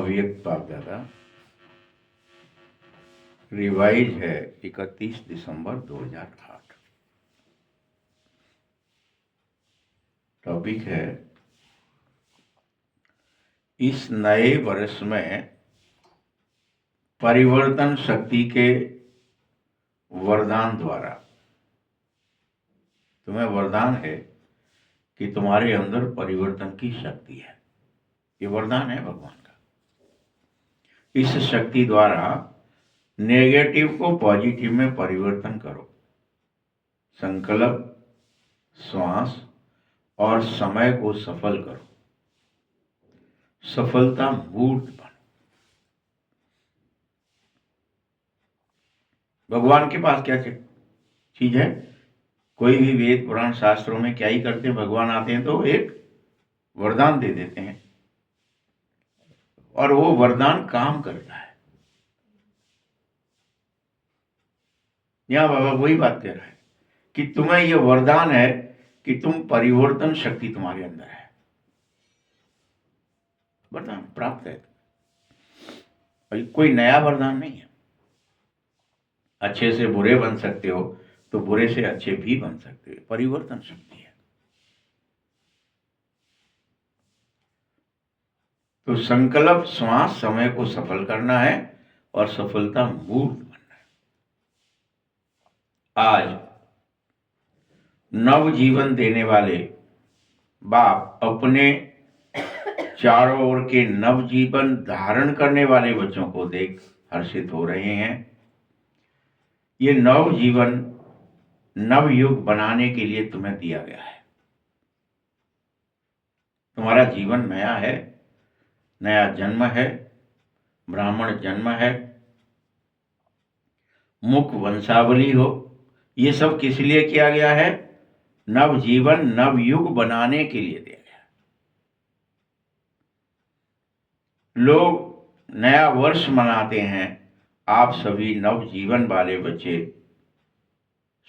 अव्यक्त बाप दादा रिवाइज है 31 दिसंबर 2008। टॉपिक है इस नए वर्ष में परिवर्तन शक्ति के वरदान द्वारा। तुम्हें वरदान है कि तुम्हारे अंदर परिवर्तन की शक्ति है। ये वरदान है भगवान का। इस शक्ति द्वारा नेगेटिव को पॉजिटिव में परिवर्तन करो। संकल्प, श्वास और समय को सफल करो। सफलता मूर्त बनो। भगवान के पास क्या चीज है? कोई भी वेद पुराण शास्त्रों में क्या ही करते हैं? भगवान आते हैं तो एक वरदान दे देते हैं और वो वरदान काम करता है। यहां बाबा वही बात कह रहा है कि तुम्हें यह वरदान है कि तुम परिवर्तन शक्ति तुम्हारे अंदर है। वरदान प्राप्त है। कोई नया वरदान नहीं है। अच्छे से बुरे बन सकते हो तो बुरे से अच्छे भी बन सकते हो। परिवर्तन शक्ति है। तो संकल्प, श्वास, समय को सफल करना है और सफलता मूर्त बनना है। आज नव जीवन देने वाले बाप अपने चारों ओर के नव जीवन धारण करने वाले बच्चों को देख हर्षित हो रहे हैं। ये नव जीवन नव युग बनाने के लिए तुम्हें दिया गया है। तुम्हारा जीवन नया है, नया जन्म है, ब्राह्मण जन्म है, मुख वंशावली हो। ये सब किस लिए किया गया है? नव जीवन नव युग बनाने के लिए दिया गया। लोग नया वर्ष मनाते हैं। आप सभी नव जीवन वाले बच्चे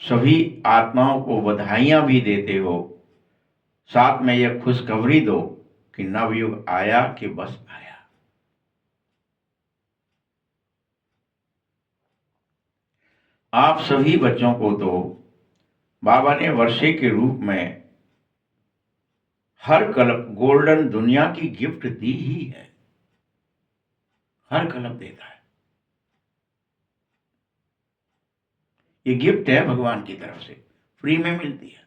सभी आत्माओं को बधाइयां भी देते हो। साथ में यह खुशखबरी दो कि नवयुग आया कि बस आया। आप सभी बच्चों को तो बाबा ने वर्षे के रूप में हर कल्प गोल्डन दुनिया की गिफ्ट दी ही है। हर कल्प देता है। ये गिफ्ट है भगवान की तरफ से, फ्री में मिलती है।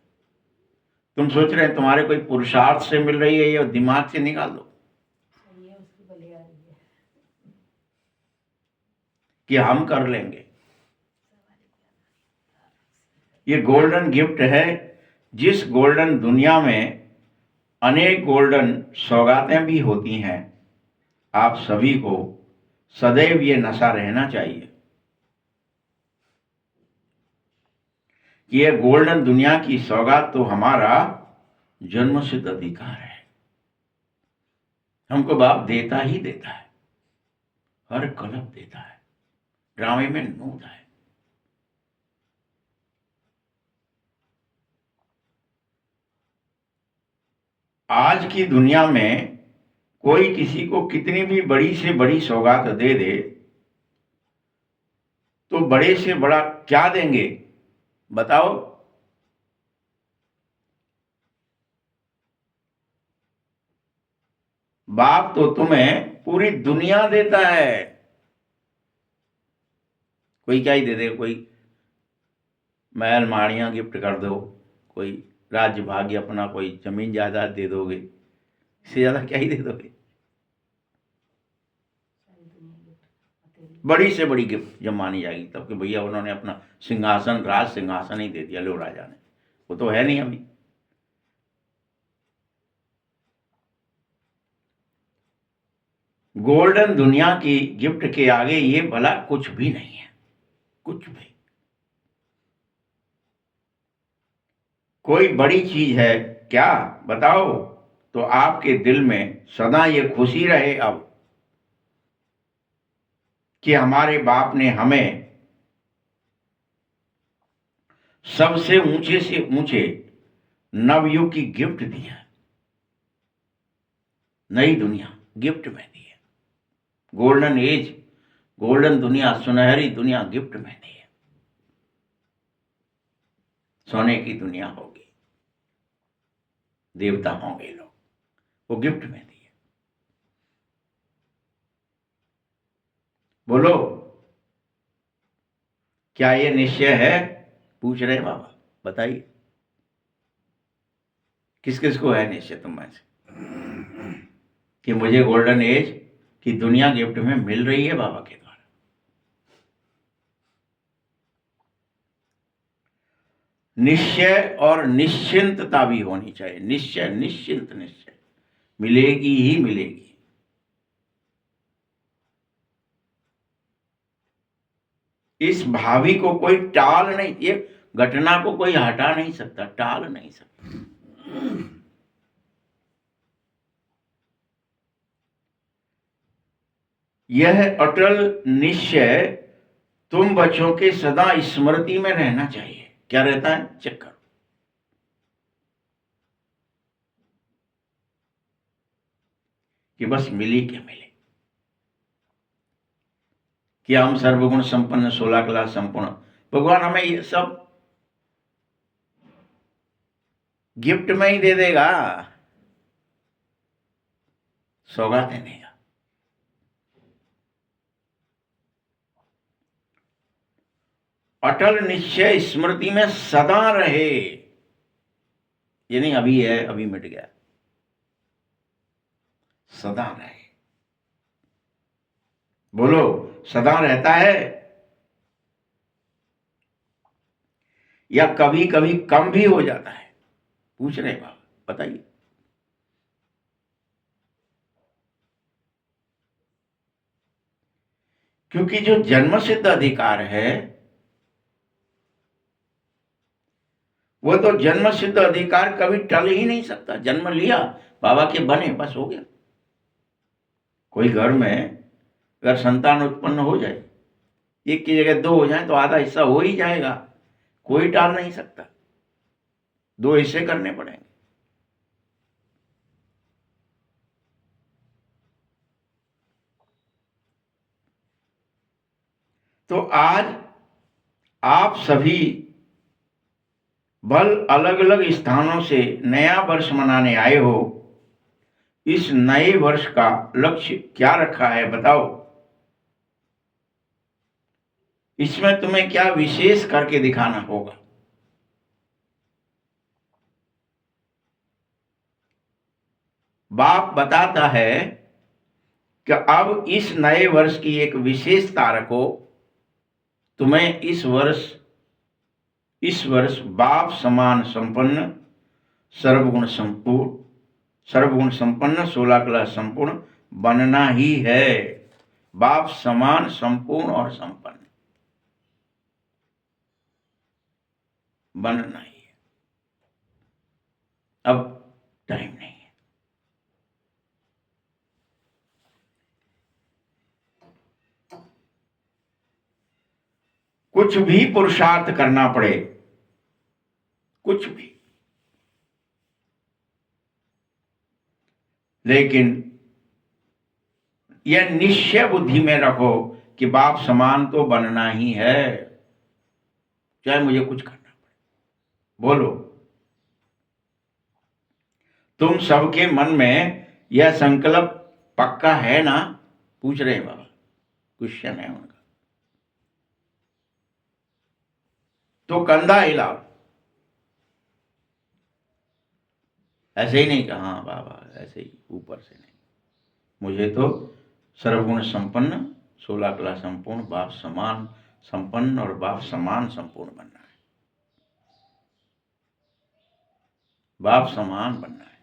तुम सोच रहे हैं तुम्हारे कोई पुरुषार्थ से मिल रही है या दिमाग से निकाल दो कि हम कर लेंगे। ये गोल्डन गिफ्ट है। जिस गोल्डन दुनिया में अनेक गोल्डन सौगातें भी होती हैं, आप सभी को सदैव ये नशा रहना चाहिए कि यह गोल्डन दुनिया की सौगात तो हमारा जन्मसिद्ध अधिकार है। हमको बाप देता ही देता है। हर कल्प देता है। ड्रामे में नूत है। आज की दुनिया में कोई किसी को कितनी भी बड़ी से बड़ी सौगात दे दे तो बड़े से बड़ा क्या देंगे बताओ? बाप तो तुम्हें पूरी दुनिया देता है। कोई क्या ही दे दे। कोई महल माड़ियां गिफ्ट कर दो, कोई राज्य भाग्य अपना, कोई जमीन जायदाद दे दोगे। इससे ज्यादा क्या ही दे दोगे? बड़ी से बड़ी गिफ्ट जब मानी जाएगी तब कि भैया उन्होंने अपना सिंहासन, राज सिंहासन ही दे दिया, लो राजा ने। वो तो है नहीं अभी। गोल्डन दुनिया की गिफ्ट के आगे ये भला कुछ भी नहीं है। कुछ भी। कोई बड़ी चीज है क्या बताओ? तो आपके दिल में सदा ये खुशी रहे अब कि हमारे बाप ने हमें सबसे ऊंचे से ऊंचे नवयुग की गिफ्ट दी है। नई दुनिया गिफ्ट में दी है। गोल्डन एज, गोल्डन दुनिया, सुनहरी दुनिया गिफ्ट में दी है। सोने की दुनिया होगी, देवता होंगे लोग, वो गिफ्ट में दी है। बोलो क्या ये निश्चय है? पूछ रहे बाबा, बताइए किस किस को है निश्चय तुम में से कि मुझे गोल्डन एज की दुनिया गिफ्ट में मिल रही है बाबा के द्वारा। निश्चय और निश्चिंतता भी होनी चाहिए। निश्चय, निश्चिंत, निश्चय मिलेगी ही मिलेगी। इस भावी को कोई टाल नहीं, ये घटना को कोई हटा नहीं सकता, टाल नहीं सकता। यह अटल निश्चय तुम बच्चों के सदा स्मृति में रहना चाहिए। क्या रहता है? चेक करो। कि बस मिली क्या मिले, कि हम सर्वगुण संपन्न, 16 कला संपूर्ण, भगवान हमें ये सब गिफ्ट में ही दे देगा, सौगातें देगा। अटल निश्चय स्मृति में सदा रहे, ये नहीं अभी है अभी मिट गया, सदा रहे। बोलो सदा रहता है या कभी कभी कम भी हो जाता है? पूछ रहे बाबा, बताइए। क्योंकि जो जन्म सिद्ध अधिकार है वो तो जन्म सिद्ध अधिकार कभी टल ही नहीं सकता। जन्म लिया, बाबा के बने, बस हो गया। कोई घर में अगर संतान उत्पन्न हो जाए, एक की जगह 2 हो जाए तो आधा हिस्सा हो ही जाएगा, कोई टाल नहीं सकता। 2 हिस्से करने पड़ेंगे। तो आज आप सभी बल अलग अलग स्थानों से नया वर्ष मनाने आए हो। इस नए वर्ष का लक्ष्य क्या रखा है बताओ? इसमें तुम्हें क्या विशेष करके दिखाना होगा? बाप बताता है कि अब इस नए वर्ष की एक विशेषता रखो। तुम्हें इस वर्ष बाप समान संपन्न, सर्वगुण संपन्न 16 कला संपूर्ण बनना ही है। बाप समान, संपूर्ण और संपन्न बनना ही है। अब टाइम नहीं है। कुछ भी पुरुषार्थ करना पड़े, कुछ भी, लेकिन यह निश्चय बुद्धि में रखो कि बाप समान तो बनना ही है, चाहे मुझे कुछ करना पड़े। बोलो तुम सबके मन में यह संकल्प पक्का है ना? पूछ रहे हैं बाबा, क्वेश्चन है उनका। तो कंधा हिलाओ। ऐसे ही नहीं कहा बाबा, ऐसे ही ऊपर से नहीं। मुझे तो सर्वगुण संपन्न, 16 कला संपूर्ण, बाप समान संपन्न और बाप समान संपूर्ण बनना है। बाप समान बनना है।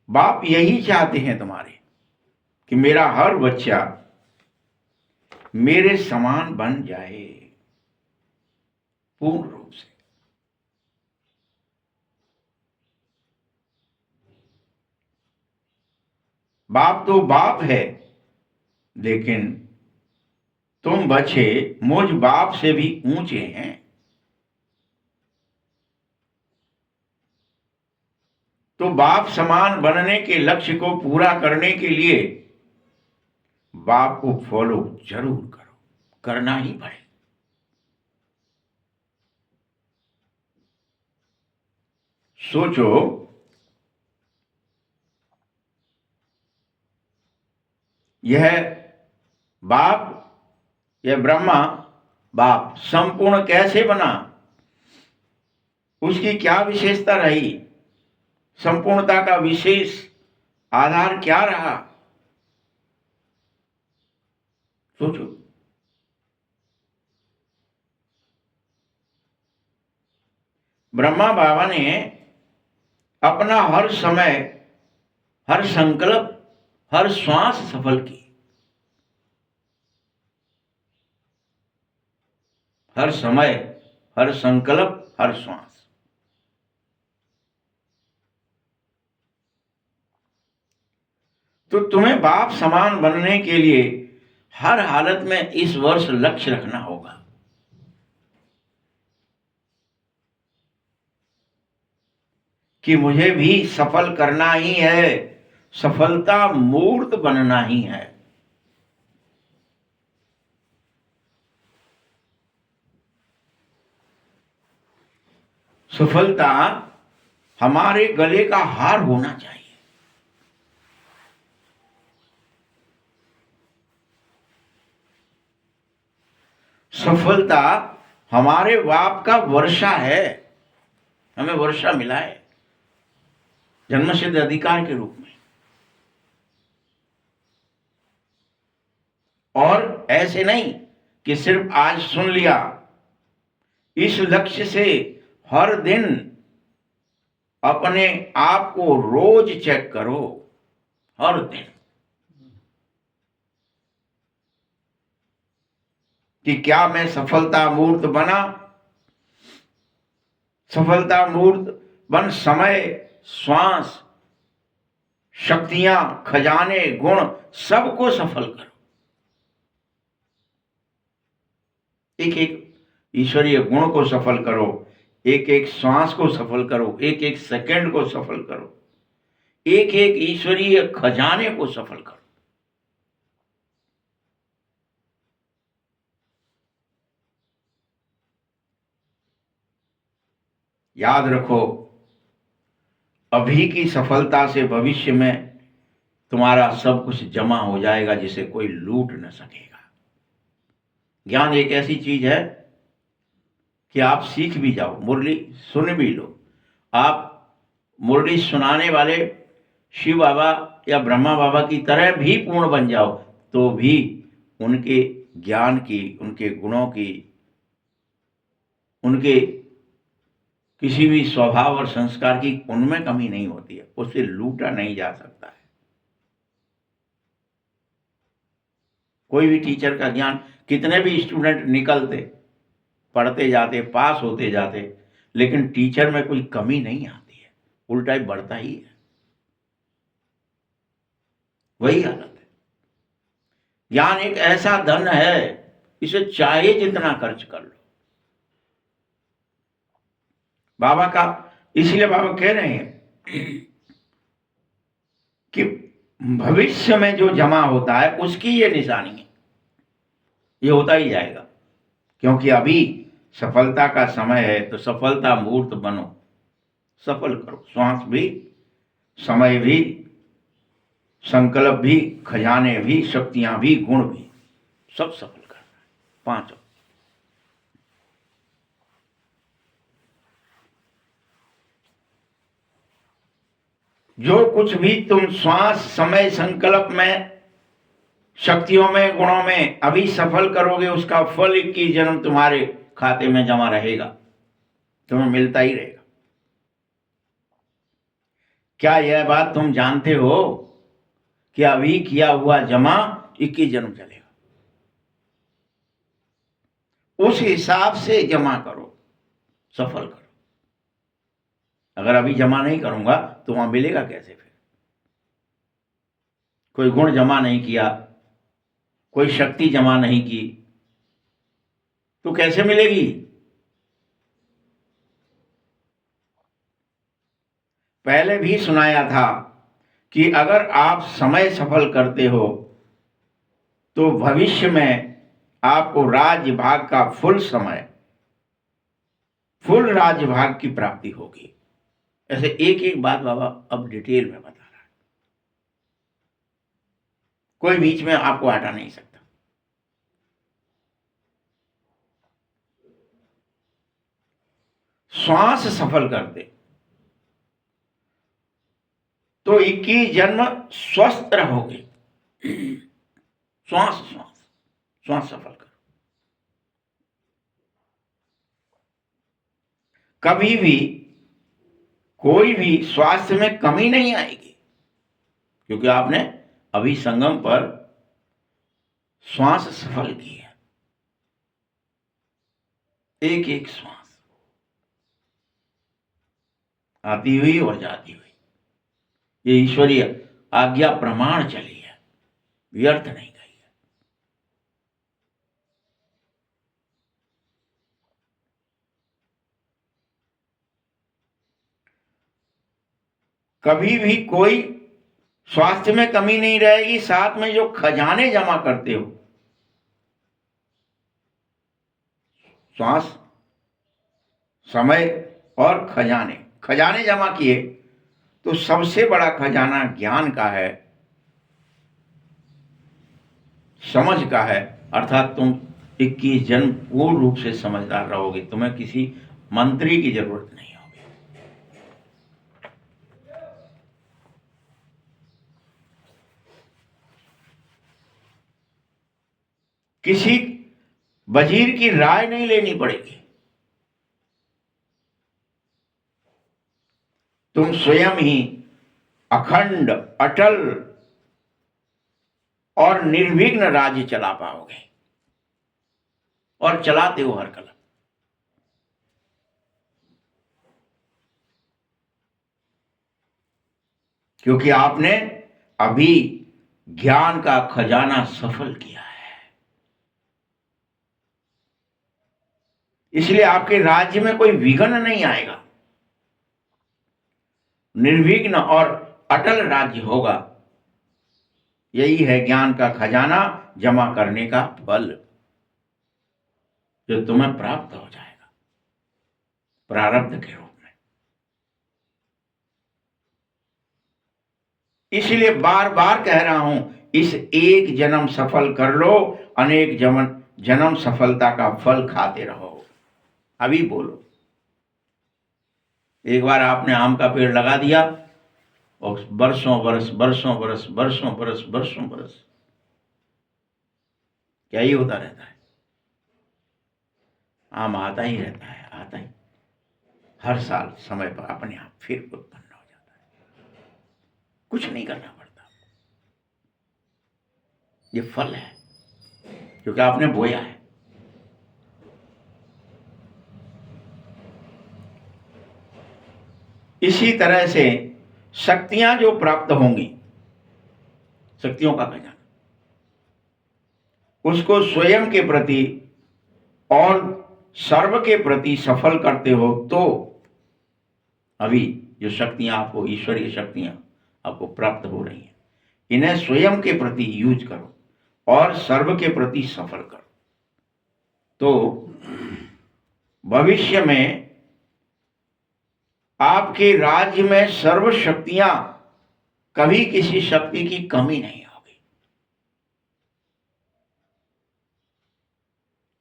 बाप यही चाहते हैं तुम्हारे कि मेरा हर बच्चा मेरे समान बन जाए पूर्ण रूप से। बाप तो बाप है, लेकिन तुम बच्चे मुझ बाप से भी ऊंचे हैं। तो बाप समान बनने के लक्ष्य को पूरा करने के लिए बाप को फॉलो जरूर करो, करना ही पड़े। सोचो, यह बाप, यह ब्रह्मा बाप संपूर्ण कैसे बना, उसकी क्या विशेषता रही, संपूर्णता का विशेष आधार क्या रहा? सोचो। ब्रह्मा बाबा ने अपना हर समय, हर संकल्प, हर श्वास सफल की। हर समय, हर संकल्प, हर श्वास। तो तुम्हें बाप समान बनने के लिए हर हालत में इस वर्ष लक्ष्य रखना होगा कि मुझे भी सफल करना ही है, सफलता मूर्त बनना ही है। सफलता हमारे गले का हार होना चाहिए। सफलता हमारे बाप का वर्षा है, हमें वर्षा मिला है जन्मसिद्ध अधिकार के रूप में। और ऐसे नहीं कि सिर्फ आज सुन लिया, इस लक्ष्य से हर दिन अपने आप को रोज चेक करो, हर दिन, कि क्या मैं सफलता मूर्त बना। सफलता मूर्त बन समय, श्वास, शक्तियां, खजाने, गुण सबको सफल करो। एक एक ईश्वरीय गुण को सफल करो, एक एक श्वास को सफल करो, एक एक सेकंड को सफल करो, एक एक ईश्वरीय खजाने को सफल करो। याद रखो, अभी की सफलता से भविष्य में तुम्हारा सब कुछ जमा हो जाएगा जिसे कोई लूट न सकेगा। ज्ञान एक ऐसी चीज है कि आप सीख भी जाओ, मुरली सुन भी लो, आप मुरली सुनाने वाले शिव बाबा या ब्रह्मा बाबा की तरह भी पूर्ण बन जाओ, तो भी उनके ज्ञान की, उनके गुणों की, उनके किसी भी स्वभाव और संस्कार की उनमें कमी नहीं होती है, उसे लूटा नहीं जा सकता है। कोई भी टीचर का ज्ञान, कितने भी स्टूडेंट निकलते, पढ़ते जाते, पास होते जाते, लेकिन टीचर में कोई कमी नहीं आती है, उल्टा ही बढ़ता ही है। वही हालत है। ज्ञान एक ऐसा धन है, इसे चाहे जितना खर्च कर लो। बाबा का, इसलिए बाबा कह रहे हैं कि भविष्य में जो जमा होता है उसकी ये निशानी है, ये होता ही जाएगा। क्योंकि अभी सफलता का समय है, तो सफलता मूर्त बनो, सफल करो। श्वास भी, समय भी, संकल्प भी, खजाने भी, शक्तियां भी, गुण भी, सब सफल करना है, पांचों। जो कुछ भी तुम श्वास, समय, संकल्प में, शक्तियों में, गुणों में अभी सफल करोगे, उसका फल 21 जन्म तुम्हारे खाते में जमा रहेगा, तुम्हें मिलता ही रहेगा। क्या यह बात तुम जानते हो कि अभी किया हुआ जमा 21 जन्म चलेगा? उस हिसाब से जमा करो, सफल करो। अगर अभी जमा नहीं करूंगा तो वहां मिलेगा कैसे? फिर कोई गुण जमा नहीं किया, कोई शक्ति जमा नहीं की, तो कैसे मिलेगी? पहले भी सुनाया था कि अगर आप समय सफल करते हो तो भविष्य में आपको राज्य भाग का फुल राज्य भाग की प्राप्ति होगी। ऐसे एक एक बात बाबा अब डिटेल में बता रहा है, कोई बीच में आपको हटा नहीं सकता। श्वास सफल करते तो 21 जन्म स्वस्थ रहोगे। श्वास श्वास श्वास सफल करो। कभी भी कोई भी स्वास्थ्य में कमी नहीं आएगी, क्योंकि आपने अभी संगम पर श्वास सफल की है। एक एक श्वास आती हुई और जाती हुई, ये ईश्वरीय आज्ञा प्रमाण चली है, व्यर्थ नहीं गई है। कभी भी कोई स्वास्थ्य में कमी नहीं रहेगी। साथ में जो खजाने जमा करते हो, श्वास, समय और खजाने जमा किए तो सबसे बड़ा खजाना ज्ञान का है, समझ का है। अर्थात तुम 21 जन्म पूर्ण रूप से समझदार रहोगे, तुम्हें किसी मंत्री की जरूरत नहीं होगी। किसी वजीर की राय नहीं लेनी पड़ेगी। तुम स्वयं ही अखंड, अटल और निर्विघ्न राज्य चला पाओगे, और चलाते हो हर कलम। क्योंकि आपने अभी ज्ञान का खजाना सफल किया है। इसलिए आपके राज्य में कोई विघ्न नहीं आएगा, निर्विघ्न और अटल राज्य होगा। यही है ज्ञान का खजाना जमा करने का फल, जो तुम्हें प्राप्त हो जाएगा प्रारब्ध के रूप में। इसलिए बार बार कह रहा हूं, इस एक जन्म सफल कर लो, अनेक जन्म सफलता का फल खाते रहो। अभी बोलो, एक बार आपने आम का पेड़ लगा दिया और बरसों बरस बरसों बरस बरसों बरस बरसों बरस क्या ही होता रहता है, आम आता ही रहता है, आता ही हर साल समय पर अपने आप फिर उत्पन्न हो जाता है। कुछ नहीं करना पड़ता, ये फल है क्योंकि आपने बोया है। इसी तरह से शक्तियां जो प्राप्त होंगी, शक्तियों का खजाना, उसको स्वयं के प्रति और सर्व के प्रति सफल करते हो तो अभी जो शक्तियां आपको, ईश्वरीय शक्तियां आपको प्राप्त हो रही हैं, इन्हें स्वयं के प्रति यूज करो और सर्व के प्रति सफल करो, तो भविष्य में आपके राज्य में सर्व शक्तियां, कभी किसी शक्ति की कमी नहीं होगी।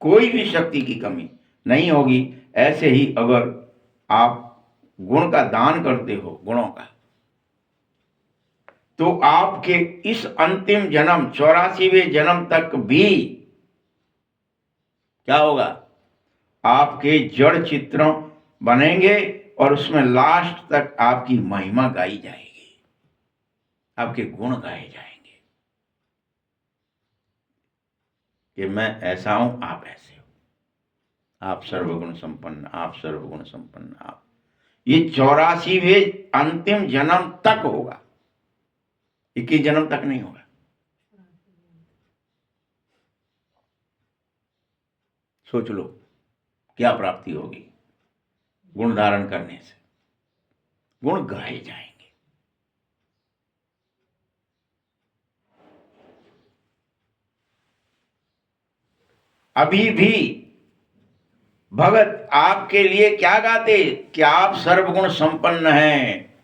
कोई भी शक्ति की कमी नहीं होगी। ऐसे ही अगर आप गुण का दान करते हो, गुणों का, तो आपके इस अंतिम जन्म 84वें जन्म तक भी क्या होगा, आपके जड़ चित्र बनेंगे और उसमें लास्ट तक आपकी महिमा गाई जाएगी, आपके गुण गाए जाएंगे कि मैं ऐसा हूं, आप ऐसे हो, आप सर्वगुण संपन्न, आप सर्वगुण संपन्न। आप, ये 84वें अंतिम जन्म तक होगा, 21 जन्म तक नहीं होगा। सोच लो क्या प्राप्ति होगी गुण धारण करने से। गुण गाए जाएंगे। अभी भी भगत आपके लिए क्या गाते कि आप सर्वगुण संपन्न हैं,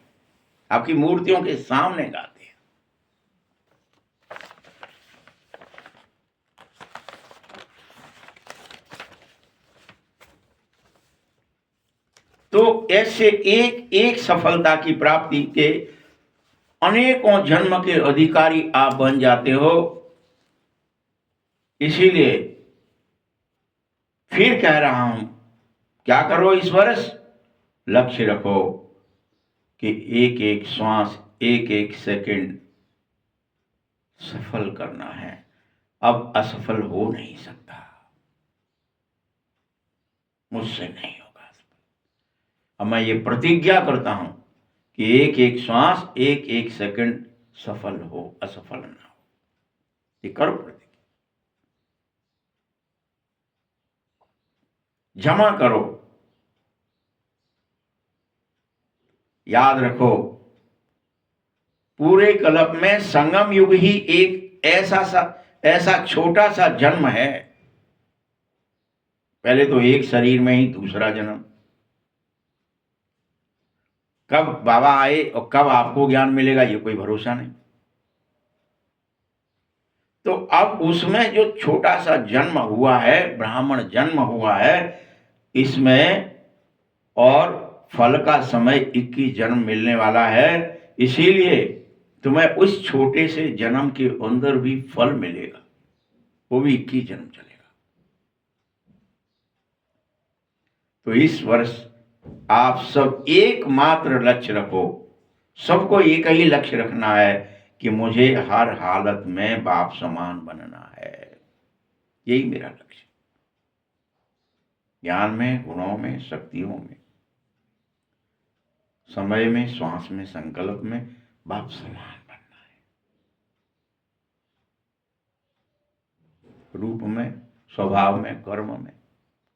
आपकी मूर्तियों के सामने गाते हैं। तो ऐसे एक एक सफलता की प्राप्ति के अनेकों जन्म के अधिकारी आप बन जाते हो। इसीलिए फिर कह रहा हूं, क्या करो इस वर्ष? लक्ष्य रखो कि एक एक श्वास, एक एक सेकंड सफल करना है। अब असफल हो नहीं सकता, मुझसे नहीं होगा। अब मैं ये प्रतिज्ञा करता हूं कि एक एक श्वास, एक एक सेकंड सफल हो, असफल ना हो। ये करो प्रतिज्ञा। जमा करो। याद रखो, पूरे कल्प में संगम युग ही एक ऐसा छोटा सा जन्म है। पहले तो एक शरीर में ही दूसरा जन्म। कब बाबा आए और कब आपको ज्ञान मिलेगा ये कोई भरोसा नहीं। तो अब उसमें जो छोटा सा जन्म हुआ है, ब्राह्मण जन्म हुआ है, इसमें और फल का समय 21 जन्म मिलने वाला है। इसीलिए तुम्हें उस छोटे से जन्म के अंदर भी फल मिलेगा, वो भी 21 जन्म चलेगा। तो इस वर्ष आप सब एकमात्र लक्ष्य रखो, सबको एक ही लक्ष्य रखना है कि मुझे हर हालत में बाप समान बनना है। यही मेरा लक्ष्य, ज्ञान में, गुणों में, शक्तियों में, समय में, श्वास में, संकल्प में बाप समान बनना है। रूप में, स्वभाव में, कर्म में,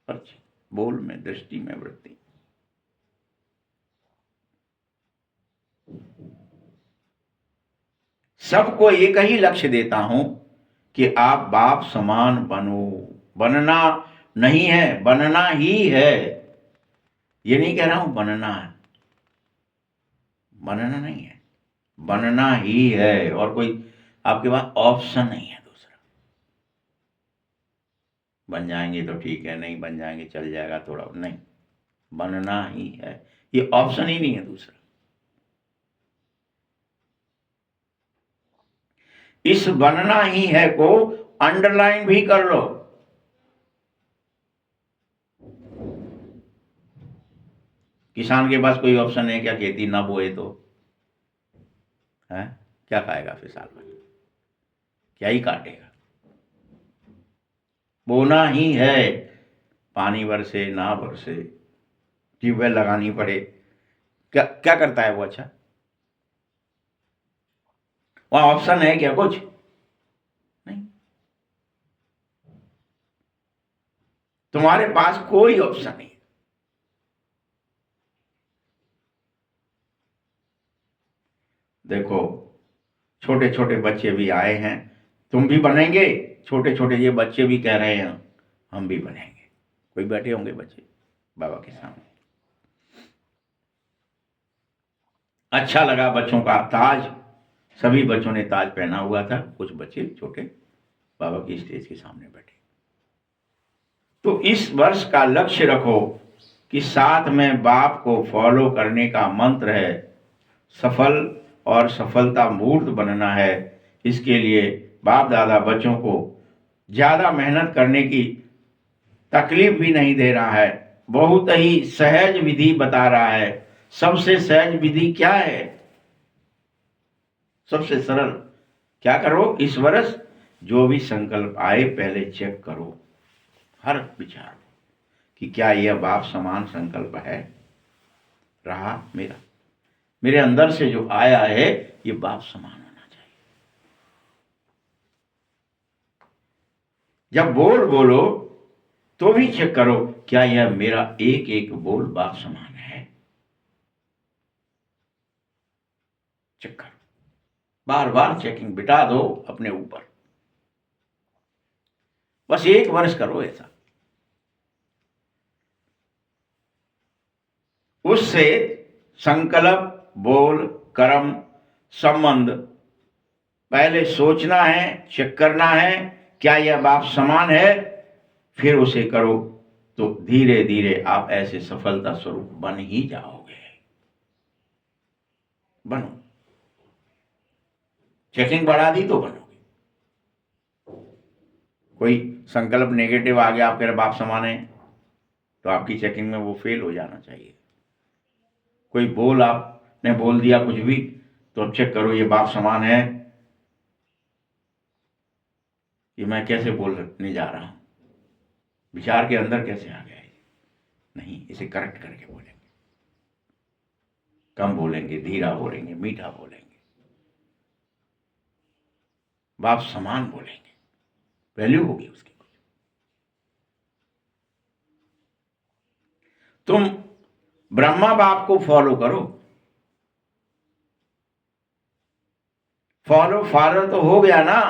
हर बोल में, दृष्टि में, वृत्ति। सबको एक ही लक्ष्य देता हूं कि आप बाप समान बनो। बनना नहीं है, बनना ही है। ये नहीं कह रहा हूं बनना है, बनना नहीं है, बनना ही है। और कोई आपके पास ऑप्शन नहीं है दूसरा। बन जाएंगे तो ठीक है, नहीं बन जाएंगे चल जाएगा थोड़ा, नहीं, बनना ही है। ये ऑप्शन ही नहीं है दूसरा। इस बनना ही है को अंडरलाइन भी कर लो। किसान के पास कोई ऑप्शन है क्या? खेती ना बोए तो है क्या खाएगा? फिर साल भर क्या ही काटेगा? बोना ही है, पानी बरसे ना बरसे, ट्यूबवेल लगानी पड़े, क्या क्या करता है वो? अच्छा, वहां ऑप्शन है क्या कुछ? नहीं, तुम्हारे पास कोई ऑप्शन नहीं। देखो, छोटे छोटे बच्चे भी आए हैं, तुम भी बनेंगे। छोटे छोटे ये बच्चे भी कह रहे हैं हम भी बनेंगे। कोई बैठे होंगे बच्चे बाबा के सामने। अच्छा लगा बच्चों का ताज, सभी बच्चों ने ताज पहना हुआ था। कुछ बच्चे छोटे बाबा की स्टेज के सामने बैठे। तो इस वर्ष का लक्ष्य रखो कि साथ में बाप को फॉलो करने का मंत्र है। सफल और सफलता मूर्त बनना है। इसके लिए बाप दादा बच्चों को ज्यादा मेहनत करने की तकलीफ भी नहीं दे रहा है, बहुत ही सहज विधि बता रहा है। सबसे सहज विधि क्या है? सबसे सरल, क्या करो इस वर्ष? जो भी संकल्प आए पहले चेक करो, हर विचार कि क्या यह बाप समान संकल्प है रहा मेरा? मेरे अंदर से जो आया है ये बाप समान होना चाहिए। जब बोल बोलो तो भी चेक करो क्या यह मेरा एक एक बोल बाप समान है। चेक करो, बार बार चेकिंग बिठा दो अपने ऊपर, बस 1 वर्ष करो ऐसा। उससे संकल्प, बोल, कर्म, संबंध पहले सोचना है, चेक करना है क्या यह बाप समान है, फिर उसे करो, तो धीरे धीरे आप ऐसे सफलता स्वरूप बन ही जाओगे। बनो, चेकिंग बढ़ा दी तो बनोगे। कोई संकल्प नेगेटिव आ गया, आप कह रहे बाप समान है, तो आपकी चेकिंग में वो फेल हो जाना चाहिए। कोई बोल आपने बोल दिया कुछ भी, तो अब चेक करो ये बाप समान है, ये मैं कैसे बोलने जा रहा हूं, विचार के अंदर कैसे आ गया है। नहीं, इसे करेक्ट करके बोलेंगे, कम बोलेंगे, धीरा बोलेंगे, मीठा बोलेंगे, बाप समान बोलेंगे, वैल्यू होगी उसकी कुछ। तुम ब्रह्मा बाप को फॉलो करो, फॉलो फादर तो हो गया ना।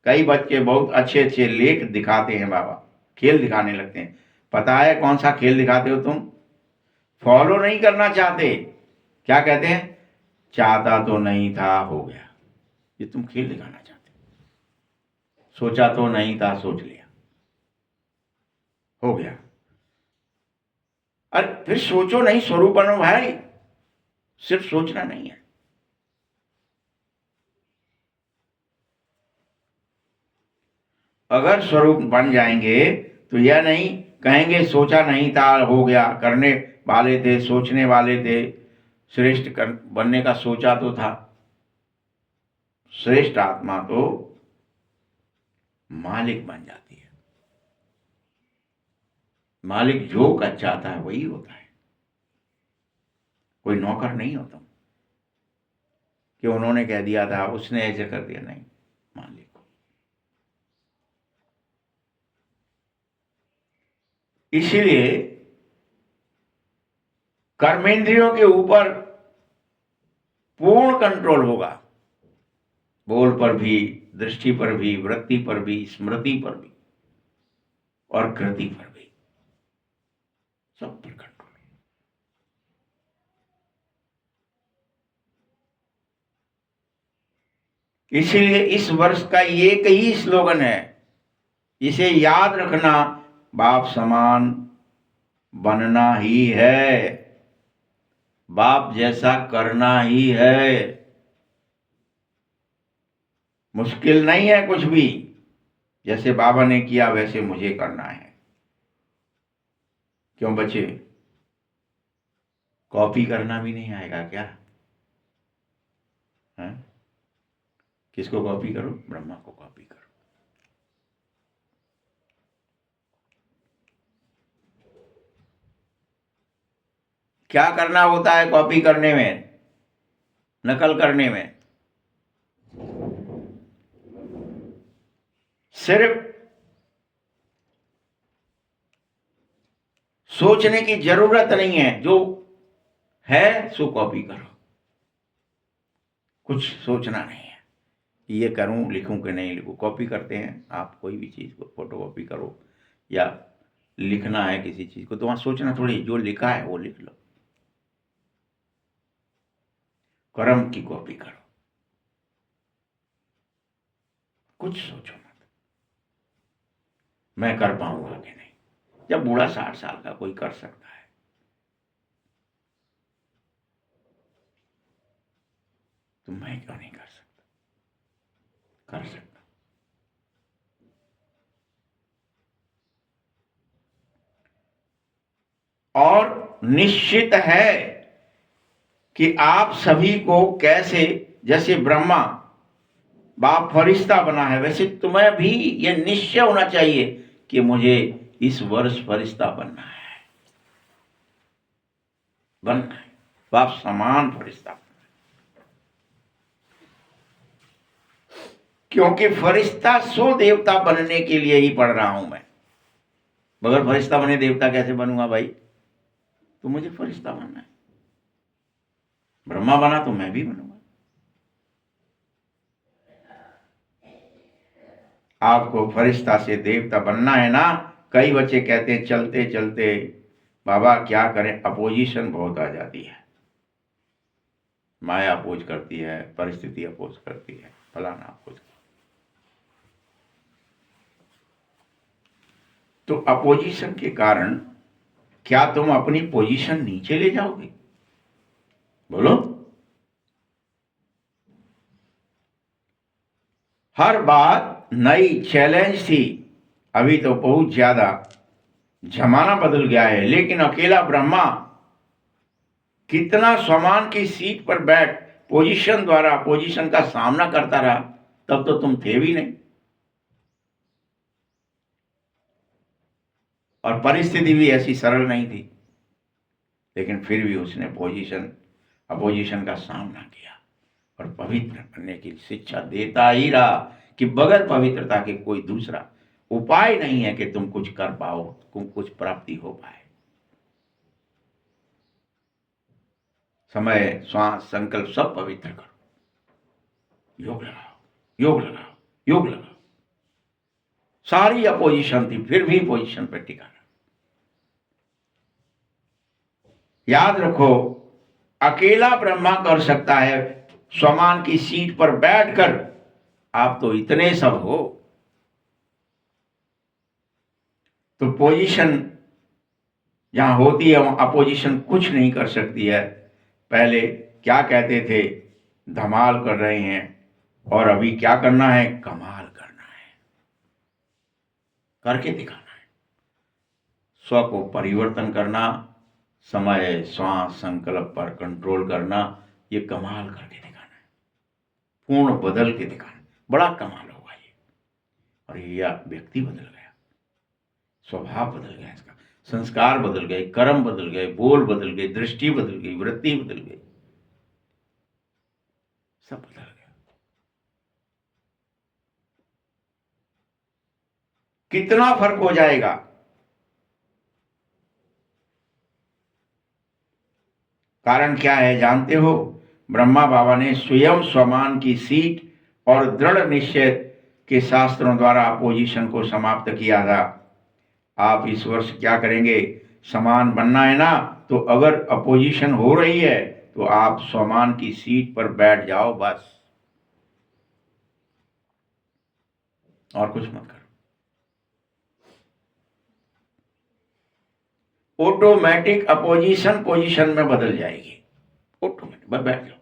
कई बच्चे बहुत अच्छे अच्छे लेख दिखाते हैं बाबा, खेल दिखाने लगते हैं। पता है कौन सा खेल दिखाते हो तुम? फॉलो नहीं करना चाहते, क्या कहते हैं? चाहता तो नहीं था, हो गया। ये तुम खेल दिखाना चाहते हो। सोचा तो नहीं था, सोच लिया, हो गया। अरे फिर सोचो नहीं, स्वरूप बनो भाई, सिर्फ सोचना नहीं है। अगर स्वरूप बन जाएंगे तो यह नहीं कहेंगे सोचा नहीं था, हो गया। करने वाले थे, सोचने वाले थे, श्रेष्ठ बनने का सोचा तो था। श्रेष्ठ आत्मा तो मालिक बन जाती है। मालिक जो कर चाहता है वही होता है, कोई नौकर नहीं होता कि उन्होंने कह दिया था, उसने ऐसे कर दिया, नहीं, मालिक। इसीलिए कर्मेंद्रियों के ऊपर पूर्ण कंट्रोल होगा, बोल पर भी, दृष्टि पर भी, वृत्ति पर भी, स्मृति पर भी और कृति पर भी, सब पर कंट्रोल। इसीलिए इस वर्ष का एक ही स्लोगन है, इसे याद रखना, बाप समान बनना ही है, बाप जैसा करना ही है। मुश्किल नहीं है कुछ भी, जैसे बाबा ने किया वैसे मुझे करना है। क्यों बच्चे, कॉपी करना भी नहीं आएगा क्या? है? किसको कॉपी करो? ब्रह्मा को कॉपी करो। क्या करना होता है कॉपी करने में, नकल करने में? सिर्फ सोचने की जरूरत नहीं है, जो है सो कॉपी करो। कुछ सोचना नहीं है, ये करूं, लिखूं कि नहीं लिखूं। कॉपी करते हैं आप कोई भी चीज को, फोटो कॉपी करो या लिखना है किसी चीज को, तो वहां सोचना थोड़ी, जो लिखा है वो लिख लो। कर्म की कॉपी करो, कुछ सोचो मत, मैं कर पाऊंगा कि नहीं। जब बूढ़ा 60 साल का कोई कर सकता है, तो मैं क्यों नहीं कर सकता? कर सकता। और निश्चित है कि आप सभी को कैसे, जैसे ब्रह्मा बाप फरिश्ता बना है, वैसे तुम्हें भी यह निश्चय होना चाहिए कि मुझे इस वर्ष फरिश्ता बनना है, बनना है, बाप समान फरिश्ता। क्योंकि फरिश्ता सो देवता बनने के लिए ही पढ़ रहा हूं मैं। बगैर फरिश्ता बने देवता कैसे बनूंगा भाई? तो मुझे फरिश्ता बनना है। ब्रह्मा बना तो मैं भी बनूंगा, आपको फरिश्ता से देवता बनना है ना। कई बच्चे कहते हैं चलते चलते बाबा क्या करें, अपोजिशन बहुत आ जाती है, माया अपोज करती है, परिस्थिति अपोज करती है, फलाना अपोज। तो अपोजिशन के कारण क्या तुम अपनी पोजीशन नीचे ले जाओगे? बोलो। हर बात नई चैलेंज थी। अभी तो बहुत ज्यादा जमाना बदल गया है, लेकिन अकेला ब्रह्मा कितना स्वमान की सीट पर बैठ पोजीशन द्वारा पोजीशन का सामना करता रहा, तब तो तुम थे भी नहीं, और परिस्थिति भी ऐसी सरल नहीं थी, लेकिन फिर भी उसने अपोजिशन का सामना किया और पवित्र बनने की शिक्षा देता ही रहा कि बगैर पवित्रता के कोई दूसरा उपाय नहीं है कि तुम कुछ कर पाओ, तुम कुछ प्राप्ति हो पाए। समय, श्वास, संकल्प सब पवित्र करो, योग लगाओ, योग लगाओ, योग लगाओ। सारी अपोजिशन थी, फिर भी पोजीशन पर टिका रहा। याद रखो, अकेला ब्रह्मा कर सकता है स्वमान की सीट पर बैठकर, आप तो इतने सब हो। तो पोजीशन जहां होती है वहां अपोजिशन कुछ नहीं कर सकती है। पहले क्या कहते थे, धमाल कर रहे हैं, और अभी क्या करना है, कमाल करना है, करके दिखाना है। स्व को परिवर्तन करना, समय, श्वास, संकल्प पर कंट्रोल करना, ये कमाल करके दिखाना है, पूर्ण बदल के दिखाना, बड़ा कमाल होगा ये। और ये व्यक्ति बदल गया, स्वभाव बदल गया, इसका संस्कार बदल गए, कर्म बदल गए, बोल बदल गए, दृष्टि बदल गई, वृत्ति बदल गई, सब बदल गया। कितना फर्क हो जाएगा। कारण क्या है जानते हो? ब्रह्मा बाबा ने स्वयं स्वमान की सीट और दृढ़ निश्चय के शास्त्रों द्वारा अपोजिशन को समाप्त किया था। आप इस वर्ष क्या करेंगे? समान बनना है ना, तो अगर अपोजिशन हो रही है तो आप स्वमान की सीट पर बैठ जाओ, बस, और कुछ मत करो। ऑटोमेटिक अपोजिशन पोजीशन में बदल जाएगी, ऑटोमेटिक, बस बैठ जाओ।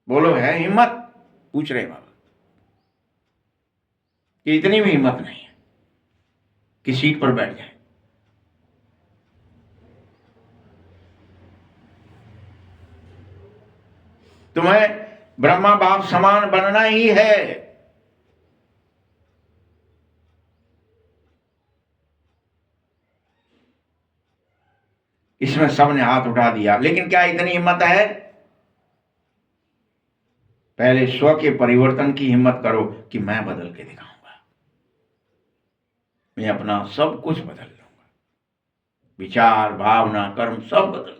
बोलो, है हिम्मत? पूछ रहे बाबा कि इतनी भी हिम्मत नहीं है कि सीट पर बैठ जाए। तुम्हें ब्रह्मा बाप समान बनना ही है। इसमें सबने हाथ उठा दिया, लेकिन क्या इतनी हिम्मत है? पहले स्व के परिवर्तन की हिम्मत करो कि मैं बदल के दिखाऊंगा, मैं अपना सब कुछ बदल लूंगा, विचार, भावना, कर्म सब बदल लूंगा।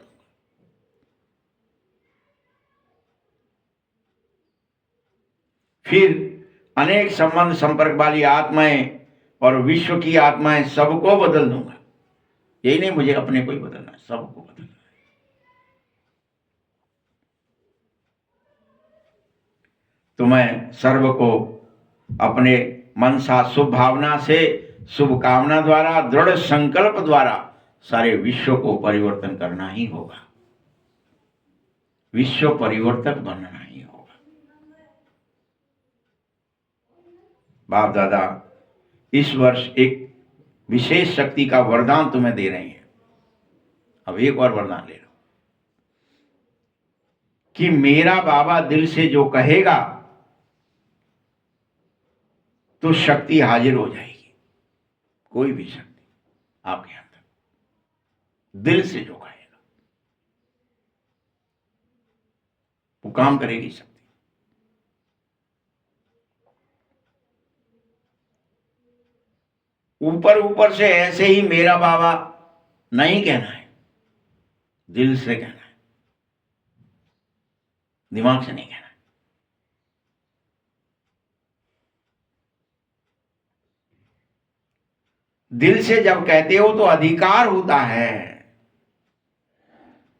फिर अनेक संबंध संपर्क वाली आत्माएं और विश्व की आत्माएं सबको बदल दूंगा। यही नहीं मुझे अपने को ही बदलना, सबको बदलना। तो मैं सर्व को अपने मनसा शुभ भावना से, शुभ कामना द्वारा, दृढ़ संकल्प द्वारा सारे विश्व को परिवर्तन करना ही होगा, विश्व परिवर्तक बनना ही होगा। बाप दादा इस वर्ष एक विशेष शक्ति का वरदान तुम्हें दे रहे हैं। अब एक और वरदान ले लो कि मेरा बाबा दिल से जो कहेगा तो शक्ति हाजिर हो जाएगी। कोई भी शक्ति आपके अंदर दिल से जो कहेगा वो काम करेगी शक्ति। ऊपर ऊपर से ऐसे ही मेरा बाबा नहीं कहना है, दिल से कहना है, दिमाग से नहीं कहना है। दिल से जब कहते हो तो अधिकार होता है।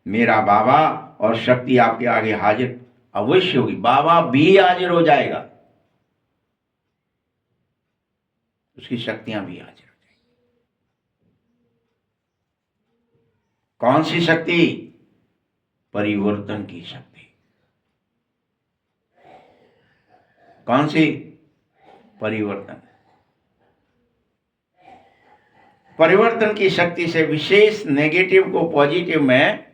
मेरा बाबा और शक्ति आपके आगे हाजिर अवश्य होगी, बाबा भी हाजिर हो जाएगा, उसकी शक्तियां भी हाजिर हो जाएगी। कौन सी शक्ति? परिवर्तन की शक्ति। कौन सी? परिवर्तन। परिवर्तन की शक्ति से विशेष नेगेटिव को पॉजिटिव में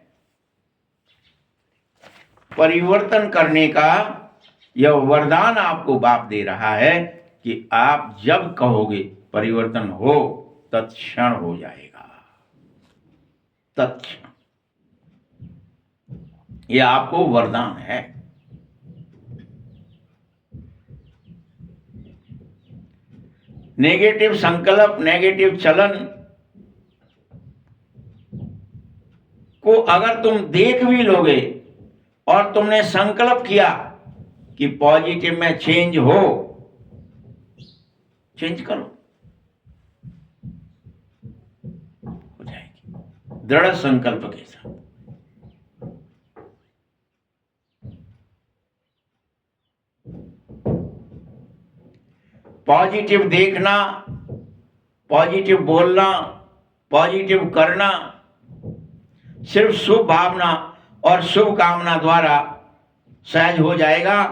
परिवर्तन करने का यह वरदान आपको बाप दे रहा है कि आप जब कहोगे परिवर्तन हो, तत्क्षण हो जाएगा, तत्क्षण। यह आपको वरदान है। नेगेटिव संकल्प, नेगेटिव चलन को अगर तुम देख भी लोगे और तुमने संकल्प किया कि पॉजिटिव में चेंज हो, चेंज करो, हो जाएगी दृढ़ संकल्प के साथ। पॉजिटिव देखना, पॉजिटिव बोलना, पॉजिटिव करना सिर्फ शुभ भावना और शुभ कामना द्वारा सहज हो जाएगा,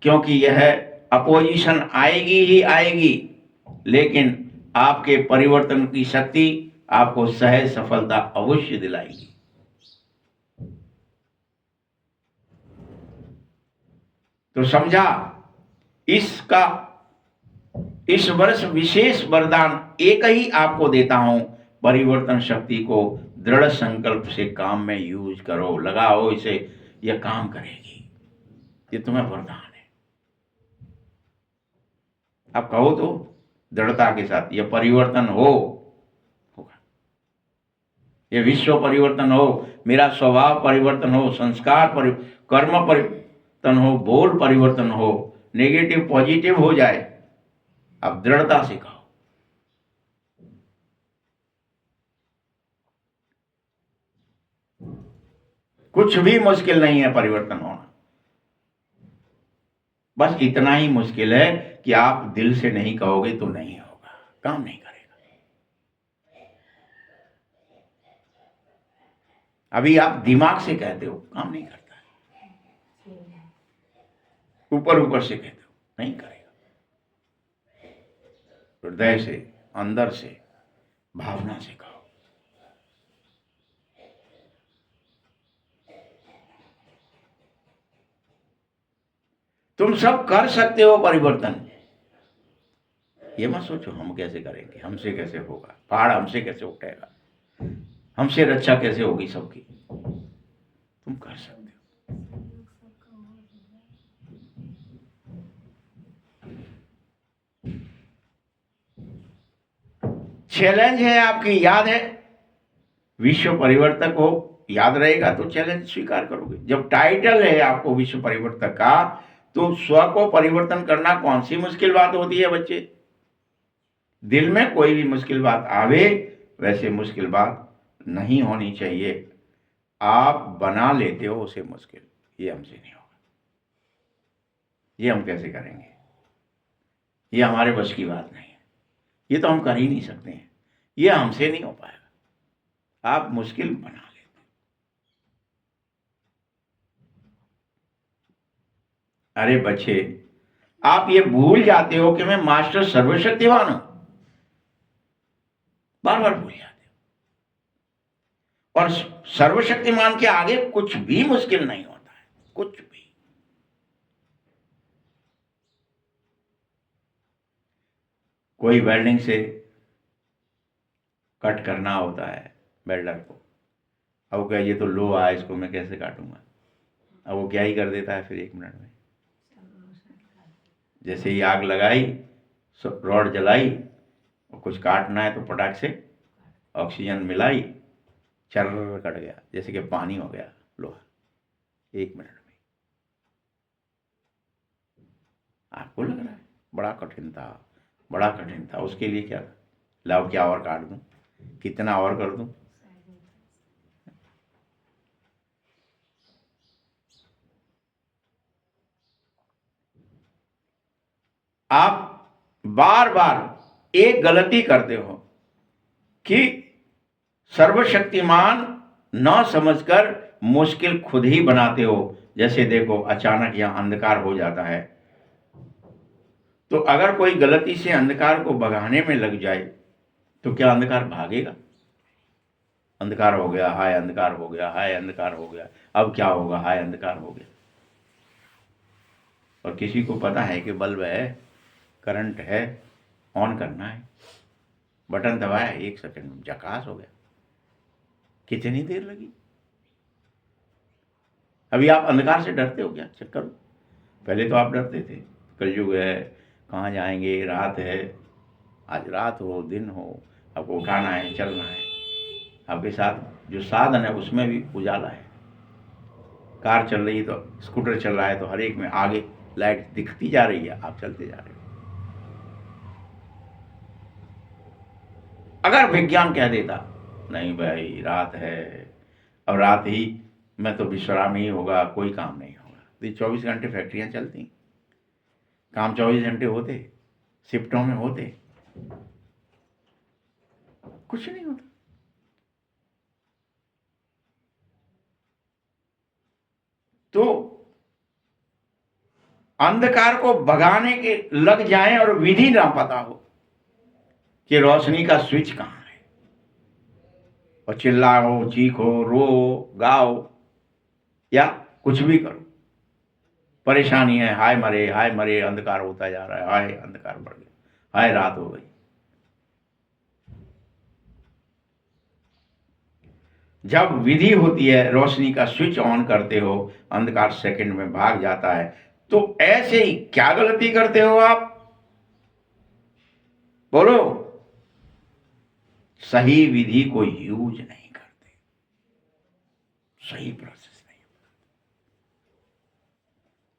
क्योंकि यह अपोजिशन आएगी ही आएगी, लेकिन आपके परिवर्तन की शक्ति आपको सहज सफलता अवश्य दिलाएगी। तो समझा, इसका इस वर्ष विशेष वरदान एक ही आपको देता हूं, परिवर्तन शक्ति को दृढ़ संकल्प से काम में यूज करो, लगाओ इसे, यह काम करेगी। ये तुम्हें वरदान है। आप कहो तो दृढ़ता के साथ, यह परिवर्तन होगा, यह विश्व परिवर्तन हो, मेरा स्वभाव परिवर्तन हो, संस्कार कर्म परिवर्तन हो, बोल परिवर्तन हो, नेगेटिव पॉजिटिव हो जाए। अब दृढ़ता से कहो। कुछ भी मुश्किल नहीं है परिवर्तन होना, बस इतना ही मुश्किल है कि आप दिल से नहीं कहोगे तो नहीं होगा, काम नहीं करेगा। अभी आप दिमाग से कहते हो, काम नहीं करता है, ऊपर ऊपर से कहते हो, नहीं करेगा। हृदय से, अंदर से, भावना से कहो। तुम सब कर सकते हो परिवर्तन। ये मत सोचो हम कैसे करेंगे, हमसे कैसे होगा, पहाड़ हमसे कैसे उठेगा, हमसे रक्षा कैसे होगी सबकी। तुम कर सकते हो। चैलेंज है आपकी, याद है, विश्व परिवर्तक हो, याद रहेगा तो चैलेंज स्वीकार करोगे। जब टाइटल है आपको विश्व परिवर्तक का, तो स्व को परिवर्तन करना कौन सी मुश्किल बात होती है बच्चे? दिल में कोई भी मुश्किल बात आवे, वैसे मुश्किल बात नहीं होनी चाहिए। आप बना लेते हो उसे मुश्किल, ये हमसे नहीं होगा। ये हम कैसे करेंगे? ये हमारे बस की बात नहीं है, ये तो हम कर ही नहीं सकते हैं, ये हमसे नहीं हो पाएगा। आप मुश्किल बना लेते। अरे बच्चे, आप ये भूल जाते हो कि मैं मास्टर सर्वशक्तिवान हूं, बार बार भूल जाते हो। और सर्वशक्तिमान के आगे कुछ भी मुश्किल नहीं होता है, कुछ भी। कोई वेल्डिंग से कट करना होता है वेल्डर को, अब क्या, ये तो लो आया, इसको मैं कैसे काटूंगा? अब वो क्या ही कर देता है फिर 1 मिनट में। जैसे ही आग लगाई, रॉड जलाई और कुछ काटना है तो पटाख से ऑक्सीजन मिलाई, चर्र कट गया, जैसे कि पानी हो गया लोहा 1 मिनट में। आपको लग रहा है बड़ा कठिन था, बड़ा कठिन था, उसके लिए क्या था? लाओ क्या और काट दूं, कितना और कर दूं। आप बार बार एक गलती करते हो कि सर्वशक्तिमान न समझकर मुश्किल खुद ही बनाते हो। जैसे देखो, अचानक यहां अंधकार हो जाता है, तो अगर कोई गलती से अंधकार को भगाने में लग जाए तो क्या अंधकार भागेगा? अंधकार हो गया, हाय अंधकार हो गया, हाय अंधकार हो गया, अब क्या होगा, हाय अंधकार हो गया। और किसी को पता है कि बल्ब है, करंट है, ऑन करना है, बटन दबाया, 1 सेकंड में झकास हो गया। कितनी देर लगी? अभी आप अंधकार से डरते हो क्या? चेक करो। पहले तो आप डरते थे, कलयुग है, कहाँ जाएंगे, रात है। आज रात हो दिन हो, आपको उठाना है, चलना है। आपके साथ जो साधन है उसमें भी उजाला है। कार चल रही है तो, स्कूटर चल रहा है तो हर एक में आगे लाइट दिखती जा रही है, आप चलते जा रहे हो। अगर विज्ञान कह देता नहीं भाई रात है, अब रात ही में तो विश्राम ही होगा, कोई काम नहीं होगा, तो 24 घंटे फैक्ट्रियां चलती, काम 24 घंटे होते, शिफ्टों में होते, कुछ नहीं होता। तो अंधकार को भगाने के लग जाएं और विधि ना पता हो कि रोशनी का स्विच कहां है, और चिल्लाओ, चीखो, रो, गाओ या कुछ भी करो, परेशानी है, हाय मरे, अंधकार होता जा रहा है, हाय अंधकार बढ़ गया, हाय रात हो गई। जब विधि होती है, रोशनी का स्विच ऑन करते हो, अंधकार सेकंड में भाग जाता है। तो ऐसे ही क्या गलती करते हो आप? बोलो। सही विधि को यूज नहीं करते, सही प्रोसेस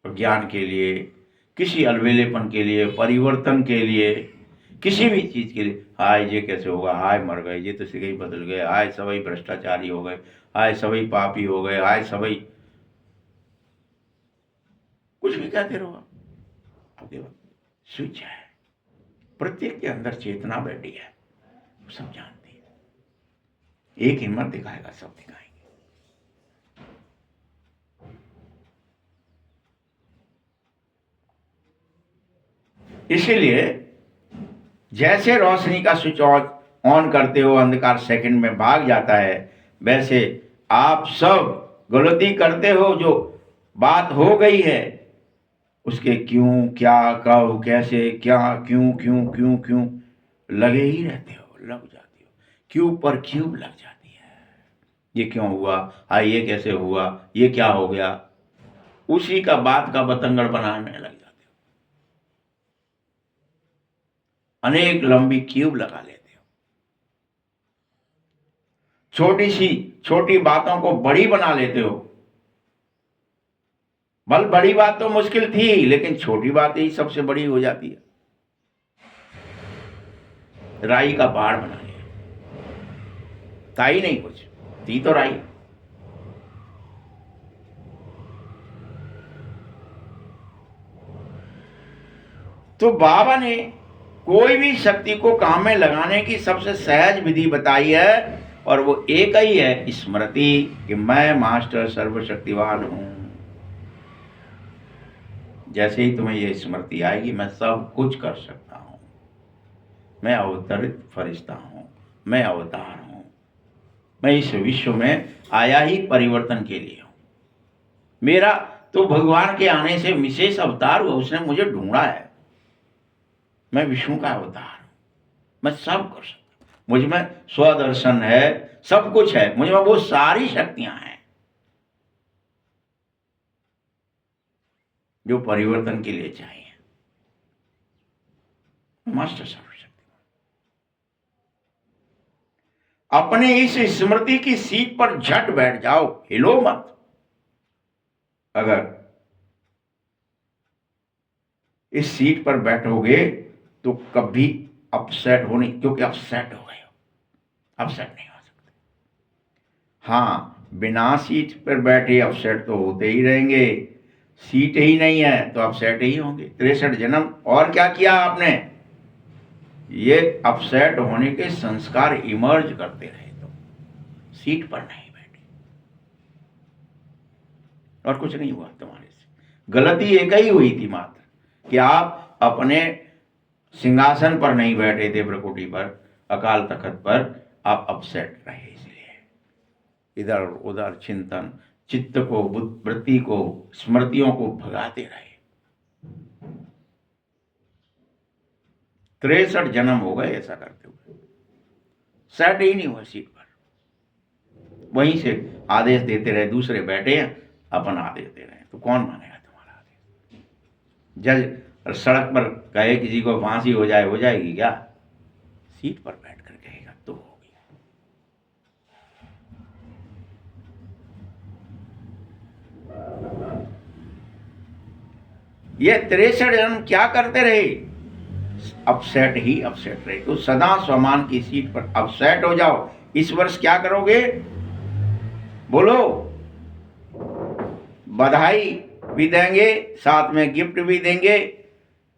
नहीं। ज्ञान के लिए, किसी अलवेलेपन के लिए, परिवर्तन के लिए, किसी भी चीज के लिए, हाय ये कैसे होगा, हाय मर गए, ये तो सिगे ही बदल गए, हाय सभी भ्रष्टाचारी हो गए, हाय सभी पापी हो गए, हाय सभी, कुछ भी कहते रहो आप। आपके स्विच है, प्रत्येक के अंदर चेतना बैठी है, वो सब जानती है। एक हिम्मत दिखाएगा, सब दिखाएंगे। इसीलिए जैसे रोशनी का स्विच ऑन करते हो, अंधकार सेकंड में भाग जाता है, वैसे आप सब गलती करते हो। जो बात हो गई है उसके क्यों, क्या, कब, कैसे, क्या, क्यों क्यों क्यों क्यों लगे ही रहते हो, लग जाती हो, क्यों पर क्यों लग जाती है। ये क्यों हुआ, हाँ ये कैसे हुआ, ये क्या हो गया, उसी का बात का बतंगड़ बनाने लग जाते हो, अनेक लंबी क्यूब लगा लेते हो, छोटी सी छोटी बातों को बड़ी बना लेते हो। बल बड़ी बात तो मुश्किल थी, लेकिन छोटी बात ही सबसे बड़ी हो जाती है। राई का पहाड़ बना लिया, ताई नहीं कुछ, थी तो राई। तो बाबा ने कोई भी शक्ति को काम में लगाने की सबसे सहज विधि बताई है, और वो एक ही है, स्मृति, कि मैं मास्टर सर्वशक्तिवान हूं। जैसे ही तुम्हें ये स्मृति आएगी, मैं सब कुछ कर सकता हूं, मैं अवतरित फरिश्ता हूं, मैं अवतार हूं, मैं इस विश्व में आया ही परिवर्तन के लिए हूं। मेरा तो भगवान के आने से विशेष अवतार हुआ, उसने मुझे ढूंढा है। मैं विष्णु का अवतार हूं, मैं सब कर सकता हूं, मुझ में स्वदर्शन है, सब कुछ है, मुझ में वो सारी शक्तियां हैं जो परिवर्तन के लिए चाहिए। मास्टर सर्वशक्ति, अपने इस स्मृति की सीट पर झट बैठ जाओ, हिलो मत। अगर इस सीट पर बैठोगे तो कभी अपसेट होने, क्योंकि अपसेट हो गए हो, अपसेट नहीं हो सकते। हाँ, बिना सीट पर बैठे अपसेट तो होते ही रहेंगे, सीट ही नहीं है तो अपसेट ही होंगे। 63 जन्म और क्या किया आपने, ये अपसेट होने के संस्कार इमर्ज करते रहे, तो सीट पर नहीं बैठे, और कुछ नहीं हुआ तुम्हारे से। गलती एक ही हुई थी मात्र, कि आप अपने सिंहासन पर नहीं बैठे थे, प्रकुटी पर, अकाल तखत पर, आप अपसेट रहे, इसलिए इधर उधर चिंतन, चित्त को, वृत्ति को, स्मृतियों को भगाते रहे। 63 जन्म हो गए ऐसा करते हुए, सेट ही नहीं हुआ सीट पर। वहीं से आदेश देते रहे, दूसरे बैठे हैं, अपन आदेश दे रहे हैं, तो कौन मानेगा तुम्हारा आदेश। जज सड़क पर कहे किसी को फांसी हो जाए, हो जाएगी क्या? सीट पर बैठ कर कहेगा तो होगी। ये 63 जन्म क्या करते रहे? अपसेट ही अपसेट रहे। तो सदा स्वमान की सीट पर अपसेट हो जाओ। इस वर्ष क्या करोगे? बोलो। बधाई भी देंगे, साथ में गिफ्ट भी देंगे।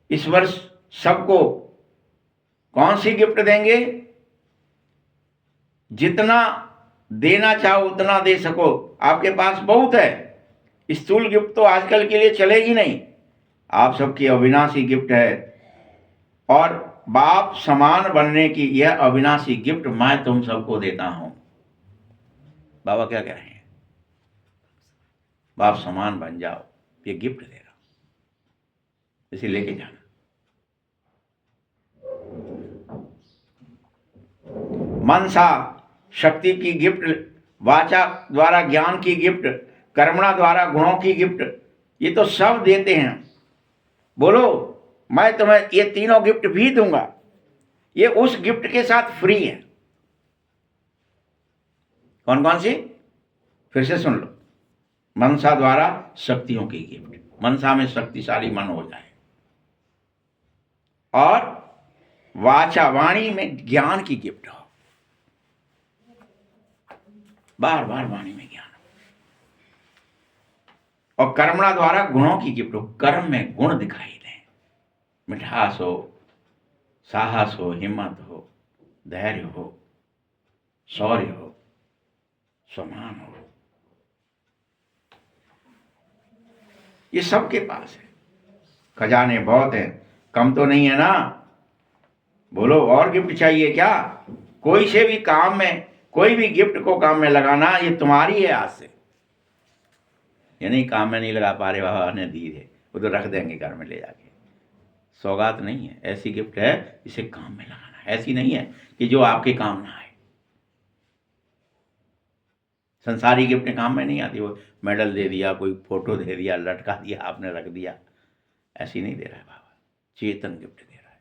इस वर्ष सबको कौन सी गिफ्ट देंगे? जितना देना चाहो उतना दे सको, आपके पास बहुत है। स्थूल गिफ्ट तो आजकल के लिए चलेगी नहीं। आप सबकी अविनाशी गिफ्ट है, और बाप समान बनने की यह अविनाशी गिफ्ट मैं तुम सबको देता हूं। बाबा क्या कह रहे हैं? बाप समान बन जाओ, ये गिफ्ट दे रहा हूं, इसे लेके जाना। मनसा शक्ति की गिफ्ट, वाचा द्वारा ज्ञान की गिफ्ट, कर्मणा द्वारा गुणों की गिफ्ट, ये तो सब देते हैं। बोलो, मैं तुम्हें ये तीनों गिफ्ट भी दूंगा। ये उस गिफ्ट के साथ फ्री है। कौन कौन सी? फिर से सुन लो। मनसा द्वारा शक्तियों की गिफ्ट, मनसा में शक्तिशाली मन हो जाए, और वाचा वाणी में ज्ञान की गिफ्ट हो, बार बार वाणी में ज्ञान हो, और कर्मणा द्वारा गुणों की गिफ्ट हो, कर्म में गुण दिखाई दें, मिठास हो, साहस हो, हिम्मत हो, धैर्य हो, शौर्य हो, सम्मान हो। ये सबके पास है। खजाने बहुत है, कम तो नहीं है ना। बोलो, और गिफ्ट चाहिए क्या? कोई से भी काम में, कोई भी गिफ्ट को काम में लगाना, ये तुम्हारी है आज से। ये नहीं काम में नहीं लगा पा रहे, बाबा ने दी है, वो तो रख देंगे घर में ले जाके। सौगात नहीं है, ऐसी गिफ्ट है इसे काम में लगाना है। ऐसी नहीं है कि जो आपके काम ना आए। संसारी गिफ्ट काम में नहीं आती। वो मेडल दे दिया, कोई फोटो दे दिया, लटका दिया, आपने रख दिया, ऐसी नहीं दे रहा है बाबा। चेतन गिफ्ट दे रहा है।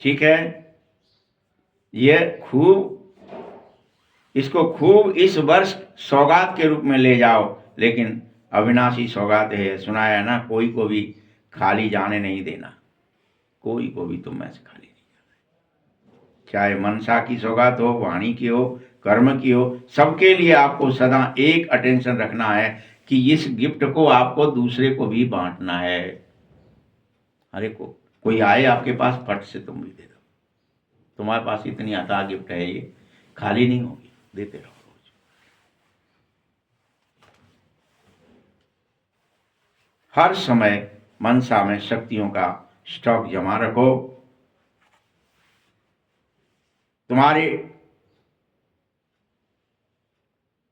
ठीक है, ये खूब, इसको खूब इस वर्ष सौगात के रूप में ले जाओ, लेकिन अविनाशी सौगात है। सुनाया ना, कोई को भी खाली जाने नहीं देना, कोई को भी तुम में से खाली नहीं जाना। चाहे मनसा की सौगात हो, वाणी की हो, कर्म की हो, सबके लिए आपको सदा एक अटेंशन रखना है कि इस गिफ्ट को आपको दूसरे को भी बांटना है। अरे कोई आए आपके पास, फट से तुम भी दे दो। तुम्हारे पास इतनी अथाह गिफ्ट है, ये खाली नहीं होगी, देते रहो रोज। हर समय मनसा में शक्तियों का स्टॉक जमा रखो। तुम्हारी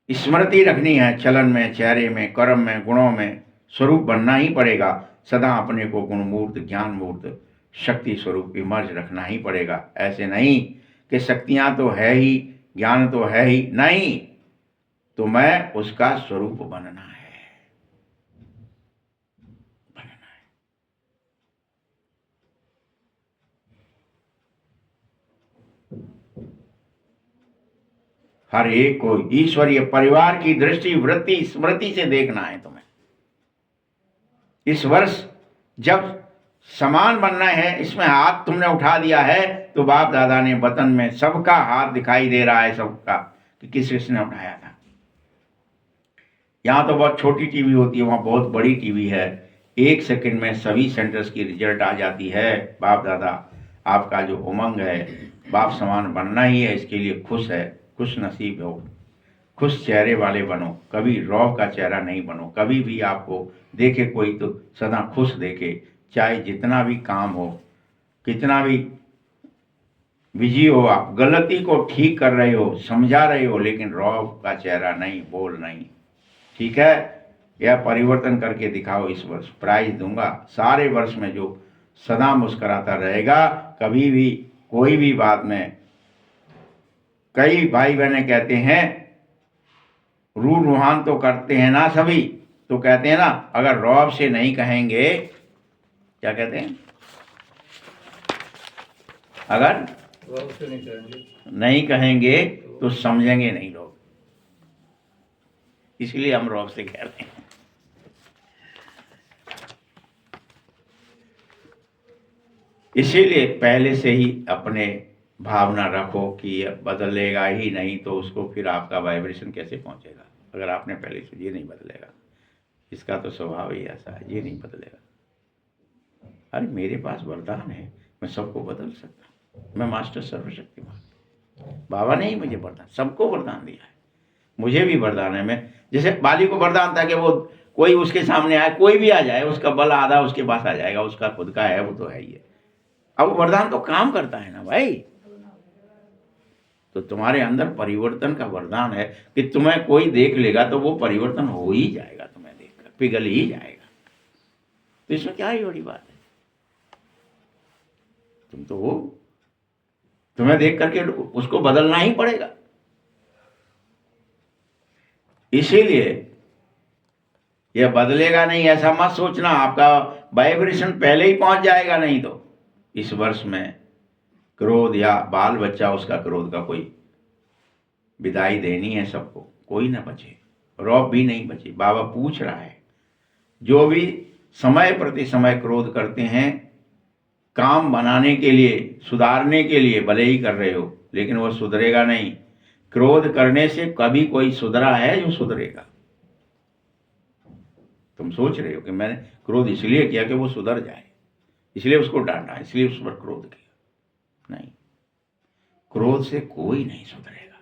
स्मृति रखनी है, चलन में, चेहरे में, कर्म में, गुणों में स्वरूप बनना ही पड़ेगा। सदा अपने को गुणमूर्त, ज्ञान मूर्त, शक्ति स्वरूप इमर्ज रखना ही पड़ेगा। ऐसे नहीं कि शक्तियां तो है ही, ज्ञान तो है ही नहीं, तो मैं उसका स्वरूप बनना है, बनना है। हर एक को ईश्वरीय परिवार की दृष्टि, वृत्ति, स्मृति से देखना है तुम्हें। इस वर्ष जब समान बनना है, इसमें हाथ तुमने उठा दिया है तो बाप दादा ने वतन में सबका हाथ दिखाई दे रहा है, सबका, कि किस किसने उठाया था। यहाँ तो बहुत छोटी टीवी होती है, वहाँ बहुत बड़ी टीवी है। 1 सेकंड में सभी सेंटर्स की रिजल्ट आ जाती है। बाप दादा आपका जो उमंग है, बाप समान बनना ही है, इसके लिए खुश है, खुश नसीब हो, खुश चेहरे वाले बनो, कभी रौब का चेहरा नहीं बनो। कभी भी आपको देखे कोई तो सदा खुश देखे, चाहे जितना भी काम हो, कितना भी बिजी हो, आप गलती को ठीक कर रहे हो, समझा रहे हो, लेकिन रौब का चेहरा नहीं, बोल नहीं। ठीक है, यह परिवर्तन करके दिखाओ। इस वर्ष प्राइज दूंगा, सारे वर्ष में जो सदा मुस्कुराता रहेगा, कभी भी कोई भी बात में। कई भाई बहने कहते हैं रूल रुहान तो करते हैं ना सभी, तो कहते हैं ना अगर रौब से नहीं कहेंगे, क्या कहते हैं, अगर रौब से नहीं कहेंगे तो समझेंगे नहीं लोग, इसलिए हम रौब से कह रहे हैं। इसीलिए पहले से ही अपने भावना रखो कि ये बदलेगा ही नहीं, तो उसको फिर आपका वाइब्रेशन कैसे पहुंचेगा अगर आपने पहले से, ये नहीं बदलेगा, इसका तो स्वभाव ही ऐसा है, ये नहीं बदलेगा। अरे मेरे पास वरदान है, मैं सबको बदल सकता हूँ, मैं मास्टर सर्वशक्तिमान। बाबा ने ही मुझे वरदान, सबको वरदान दिया है, मुझे भी वरदान है। मैं जैसे बाली को वरदान था कि वो कोई उसके सामने आए, कोई भी आ जाए, उसका बल आधा उसके पास आ जाएगा, उसका खुद का है, वो तो है ही है। अब वरदान तो काम करता है ना भाई। तो तुम्हारे अंदर परिवर्तन का वरदान है कि तुम्हें कोई देख लेगा तो वो परिवर्तन हो ही जाएगा, तुम्हें देखकर पिघल ही जाएगा। तो इसमें क्या ही बड़ी बात है, तुम तो हो, तुम्हें देख करके उसको बदलना ही पड़ेगा। इसीलिए यह बदलेगा नहीं ऐसा मत सोचना, आपका वाइब्रेशन पहले ही पहुंच जाएगा। नहीं तो इस वर्ष में क्रोध या बाल बच्चा, उसका क्रोध का कोई विदाई देनी है सबको, कोई ना बचे, रौब भी नहीं बचे। बाबा पूछ रहा है, जो भी समय प्रति समय क्रोध करते हैं, काम बनाने के लिए, सुधारने के लिए भले ही कर रहे हो, लेकिन वो सुधरेगा नहीं। क्रोध करने से कभी कोई सुधरा है जो सुधरेगा? तुम सोच रहे हो कि मैंने क्रोध इसलिए किया कि वो सुधर जाए, इसलिए उसको डांटा, इसलिए उस पर क्रोध किया। नहीं, क्रोध से कोई नहीं सुधरेगा।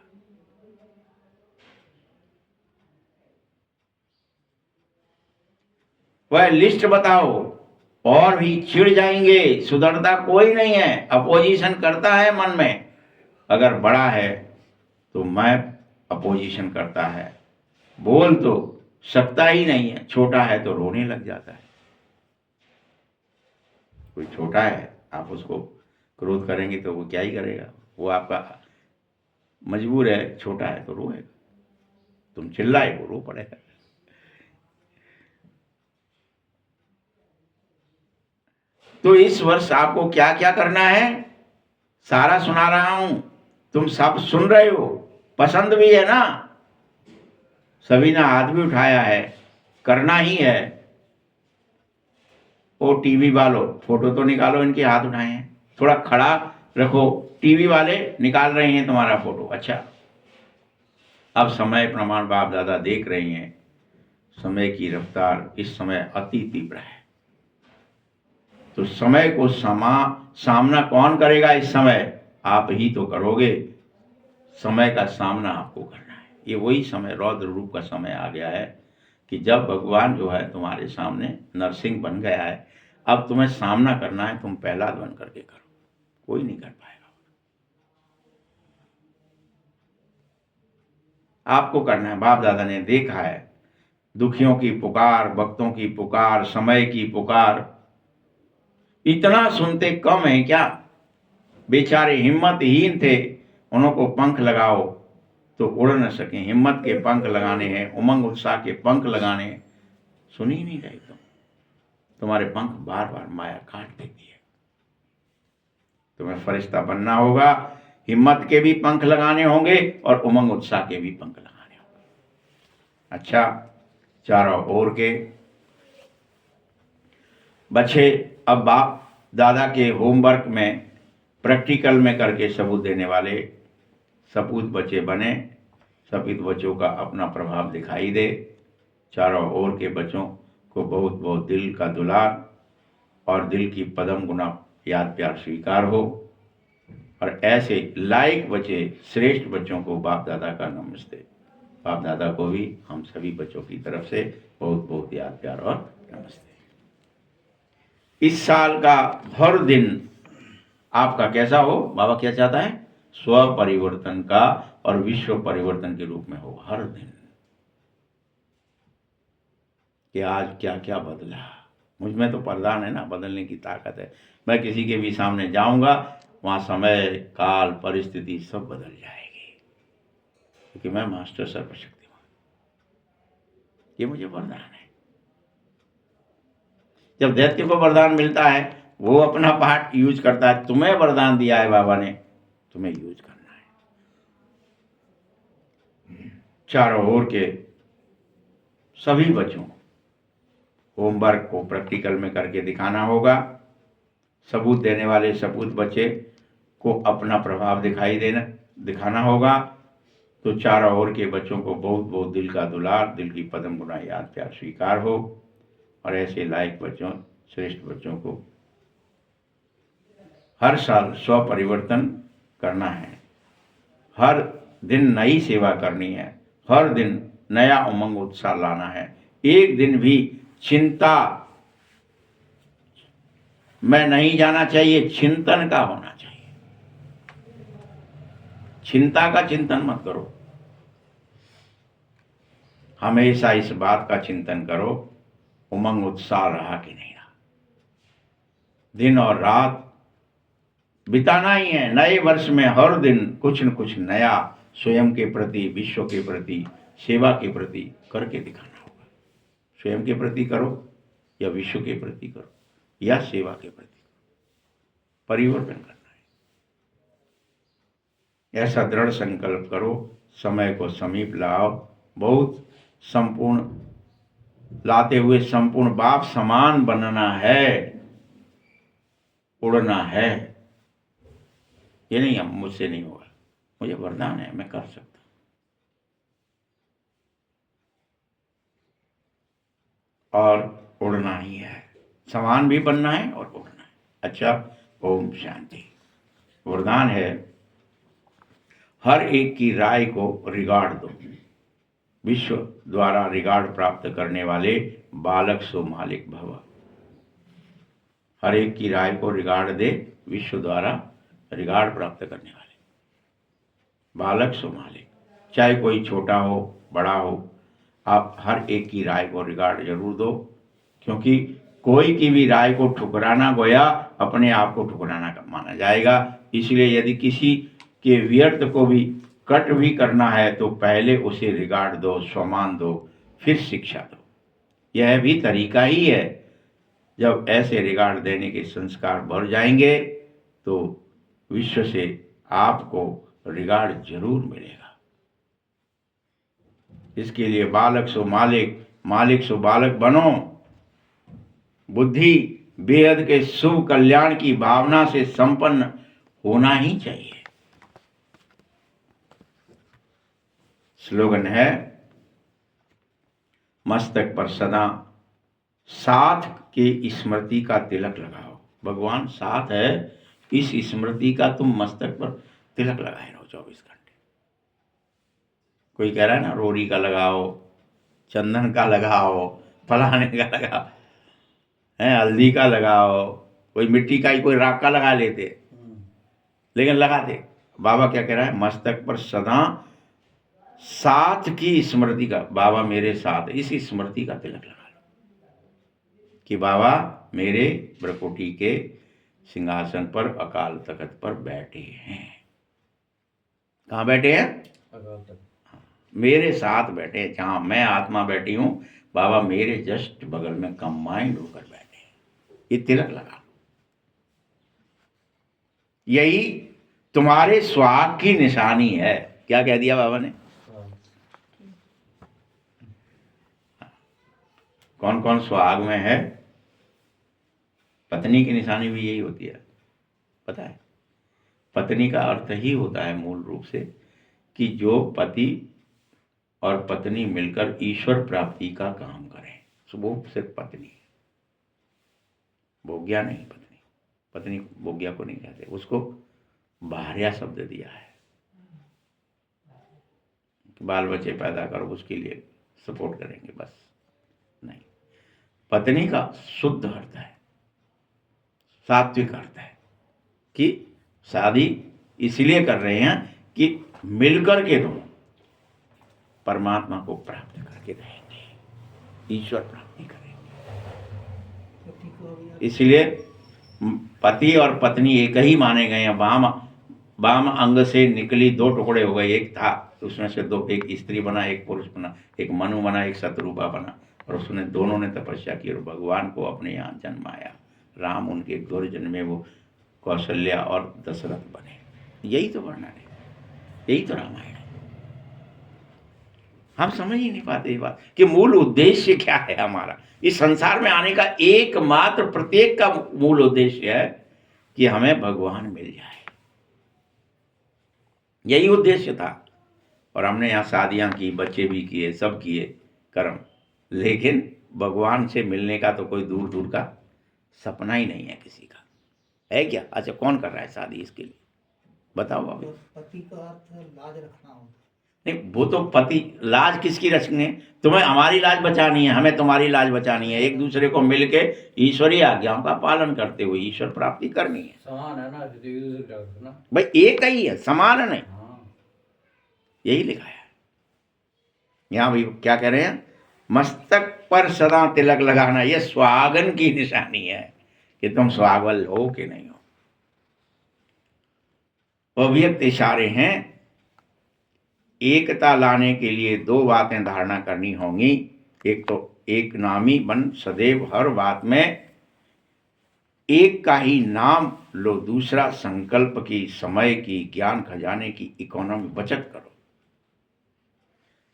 वह लिस्ट बताओ, और भी चिढ़ जाएंगे, सुधरता कोई नहीं है, अपोजिशन करता है मन में। अगर बड़ा है तो मैं अपोजिशन करता है, बोल तो सकता ही नहीं है, छोटा है तो रोने लग जाता है। कोई छोटा है, आप उसको क्रोध करेंगे तो वो क्या ही करेगा, वो आपका मजबूर है, छोटा है तो रोएगा, तुम चिल्लाए वो रो पड़ेगा। तो इस वर्ष आपको क्या क्या करना है, सारा सुना रहा हूं, तुम सब सुन रहे हो, पसंद भी है ना, सभी ने हाथ भी उठाया है, करना ही है। ओ टीवी वालों, फोटो तो निकालो, इनके हाथ उठाए हैं, थोड़ा खड़ा रखो, टीवी वाले निकाल रहे हैं तुम्हारा फोटो। अच्छा, अब समय प्रमाण बाप दादा देख रहे हैं, समय की रफ्तार इस समय अति तीव्र है। तो समय को सामना कौन करेगा? इस समय आप ही तो करोगे, समय का सामना आपको करना है। ये वही समय, रौद्र रूप का समय आ गया है कि जब भगवान जो है तुम्हारे सामने नरसिंह बन गया है, अब तुम्हें सामना करना है, तुम प्रहलाद बन करके करो, कोई नहीं कर पाएगा। आपको करना है। बाप दादा ने देखा है दुखियों की पुकार, भक्तों की पुकार, समय की पुकार, इतना सुनते कम है क्या? बेचारे हिम्मतहीन थे, उनको पंख लगाओ तो उड़ न सके, हिम्मत के पंख लगाने हैं, उमंग उत्साह के पंख लगाने हैं, सुन ही नहीं रहे तुम, तुम्हारे पंख बार बार माया काट देती है। तुम्हें फरिश्ता बनना होगा, हिम्मत के भी पंख लगाने होंगे और उमंग उत्साह के भी पंख लगाने होंगे। अच्छा, चारों ओर के बच्चे अब बाप दादा के होमवर्क में प्रैक्टिकल में करके सबूत देने वाले सपूत बच्चे बने। सपूत बच्चों का अपना प्रभाव दिखाई दे। चारों ओर के बच्चों को बहुत बहुत दिल का दुलार और दिल की पदम गुना याद प्यार स्वीकार हो। और ऐसे लायक बच्चे, श्रेष्ठ बच्चों को बाप दादा का नमस्ते। बाप दादा को भी हम सभी बच्चों की तरफ से बहुत बहुत याद प्यार और नमस्ते। इस साल का हर दिन आपका कैसा हो? बाबा क्या चाहता है? स्व परिवर्तन का और विश्व परिवर्तन के रूप में हो हर दिन, कि आज क्या क्या बदला। मुझ में तो प्रदान है ना, बदलने की ताकत है। मैं किसी के भी सामने जाऊंगा, वहां समय काल परिस्थिति सब बदल जाएगी, क्योंकि मैं मास्टर सर्वशक्तिमान, ये मुझे वरदान है। जब दैत्य को वरदान मिलता है, वो अपना पार्ट यूज करता है। तुम्हें वरदान दिया है बाबा ने, तुम्हें यूज करना है। चारों ओर के सभी बच्चों को होमवर्क को प्रैक्टिकल में करके दिखाना होगा। सबूत देने वाले सबूत बच्चे को अपना प्रभाव दिखाना होगा। तो चारों ओर के बच्चों को बहुत बहुत दिल का दुलार, दिल की पदम गुना याद प्यार स्वीकार हो। और ऐसे लायक बच्चों, श्रेष्ठ बच्चों को हर साल स्व परिवर्तन करना है। हर दिन नई सेवा करनी है। हर दिन नया उमंग उत्साह लाना है। एक दिन भी चिंता में नहीं जाना चाहिए, चिंतन का होना चाहिए। चिंता का चिंतन मत करो, हमेशा इस बात का चिंतन करो, उमंग उत्साह रहा कि नहीं रहा। दिन और रात बिताना ही है। नए वर्ष में हर दिन कुछ न कुछ नया स्वयं के प्रति, विश्व के प्रति, सेवा के प्रति करके दिखाना होगा। स्वयं के प्रति करो या विश्व के प्रति करो या सेवा के प्रति करो, परिवर्तन करना है। ऐसा दृढ़ संकल्प करो। समय को समीप लाओ। बहुत संपूर्ण लाते हुए संपूर्ण बाप समान बनना है, उड़ना है। ये नहीं, हम मुझसे नहीं होगा, मुझे वरदान है, मैं कर सकता हूं। और उड़ना ही है, समान भी बनना है और उड़ना है। अच्छा, ओम शांति। वरदान है, हर एक की राय को रिगार्ड दो। विश्व द्वारा रिगार्ड प्राप्त करने वाले बालक सो मालिक भव। हर एक की राय को रिगार्ड दे, विश्व द्वारा रिगार्ड प्राप्त करने वाले बालक सो मालिक। चाहे कोई छोटा हो बड़ा हो, आप हर एक की राय को रिगार्ड जरूर दो, क्योंकि कोई की भी राय को ठुकराना गोया अपने आप को ठुकराना माना जाएगा। इसलिए यदि किसी के व्यर्थ को भी कट भी करना है तो पहले उसे रिगार्ड दो, सम्मान दो, फिर शिक्षा दो। यह भी तरीका ही है। जब ऐसे रिगार्ड देने के संस्कार बढ़ जाएंगे तो विश्व से आपको रिगार्ड जरूर मिलेगा। इसके लिए बालक सो मालिक, मालिक सो बालक बनो। बुद्धि बेहद के शुभ कल्याण की भावना से संपन्न होना ही चाहिए। स्लोगन है, मस्तक पर सदा साथ के स्मृति का तिलक लगाओ। भगवान साथ है, इस स्मृति का तुम मस्तक पर तिलक लगाए रहो 24 घंटे। कोई कह रहा है ना, रोरी का लगाओ, चंदन का लगाओ, फलाने का लगाओ, है हल्दी का लगाओ, कोई मिट्टी का ही, कोई राख का लगा लेते, लेकिन लगाते। बाबा क्या कह रहा है? मस्तक पर सदा साथ की स्मृति का, बाबा मेरे साथ, इस स्मृति का तिलक लगा लो कि बाबा मेरे ब्रकोटी के सिंहासन पर, अकाल तख्त पर बैठे हैं। कहाँ बैठे हैं? अकाल तख्त। मेरे साथ बैठे, जहां मैं आत्मा बैठी हूं, बाबा मेरे जस्ट बगल में कंबाइंड होकर बैठे हैं। ये तिलक लगा। यही तुम्हारे सुहाग की निशानी है। क्या कह दिया बाबा ने? कौन कौन सुहाग में है? पत्नी की निशानी भी यही होती है, पता है। पत्नी का अर्थ ही होता है मूल रूप से कि जो पति और पत्नी मिलकर ईश्वर प्राप्ति का काम करें, तो वो सिर्फ पत्नी है, भोग्या नहीं। पत्नी पत्नी भोग्या को नहीं कहते, उसको भार्या शब्द दिया है। बाल बच्चे पैदा करो उसके लिए सपोर्ट करेंगे, बस नहीं। पत्नी का शुद्ध अर्थ है, सात्विक अर्थ है कि शादी इसलिए कर रहे हैं कि मिलकर के दोनों परमात्मा को प्राप्त करके रहेंगे, ईश्वर प्राप्ति करेंगे। इसलिए पति और पत्नी एक ही माने गए हैं। वाम अंग से निकली दो टुकड़े हो गए, एक था उसमें से दो, एक स्त्री बना, एक पुरुष बना, एक मनु बना, एक शत्रुपा बना, और उसने दोनों ने तपस्या की और भगवान को अपने यहाँ जन्माया। राम उनके गौर जन्मे, वो कौशल्या और दशरथ बने। यही तो वर्णन है, यही तो रामायण है। हम समझ ही नहीं पाते ये बात कि मूल उद्देश्य क्या है हमारा इस संसार में आने का। एकमात्र प्रत्येक का मूल उद्देश्य है कि हमें भगवान मिल जाए, यही उद्देश्य था। और हमने यहाँ शादियां की, बच्चे भी किए, सब किए कर्म, लेकिन भगवान से मिलने का तो कोई दूर दूर का सपना ही नहीं है किसी का, है क्या? अच्छा, कौन कर रहा है शादी इसके लिए, बताओ अभी। पति का अर्थ लाज रखना होता है। नहीं, वो तो पति, लाज किसकी रखनी है? तुम्हें हमारी लाज बचानी है, हमें तुम्हारी लाज बचानी है। एक दूसरे को मिलके ईश्वरीय आज्ञाओं का पालन करते हुए ईश्वर प्राप्ति करनी है। समान है ना भाई, एक ही है, समान नहीं। यही लिखा है यहाँ भी। क्या कह रहे हैं? मस्तक पर सदा तिलक लगाना, यह सुहागन की निशानी है कि तुम सुहागवल हो कि नहीं हो। अव्यक्त इशारे हैं। एकता लाने के लिए दो बातें धारणा करनी होंगी। एक तो एक नामी बन सदैव, हर बात में एक का ही नाम लो। दूसरा, संकल्प की, समय की, ज्ञान खजाने की इकोनॉमी बचत करो।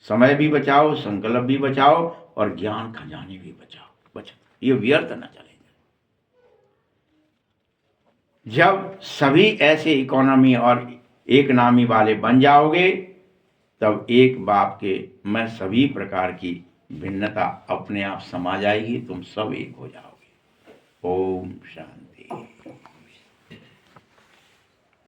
समय भी बचाओ, संकल्प भी बचाओ और ज्ञान खजाने भी बचाओ, बचत, ये व्यर्थ न चले। जब सभी ऐसे इकोनॉमी और एक नामी वाले बन जाओगे, तब एक बाप के में सभी प्रकार की भिन्नता अपने आप समा जाएगी, तुम सब एक हो जाओगे। ओम शांति।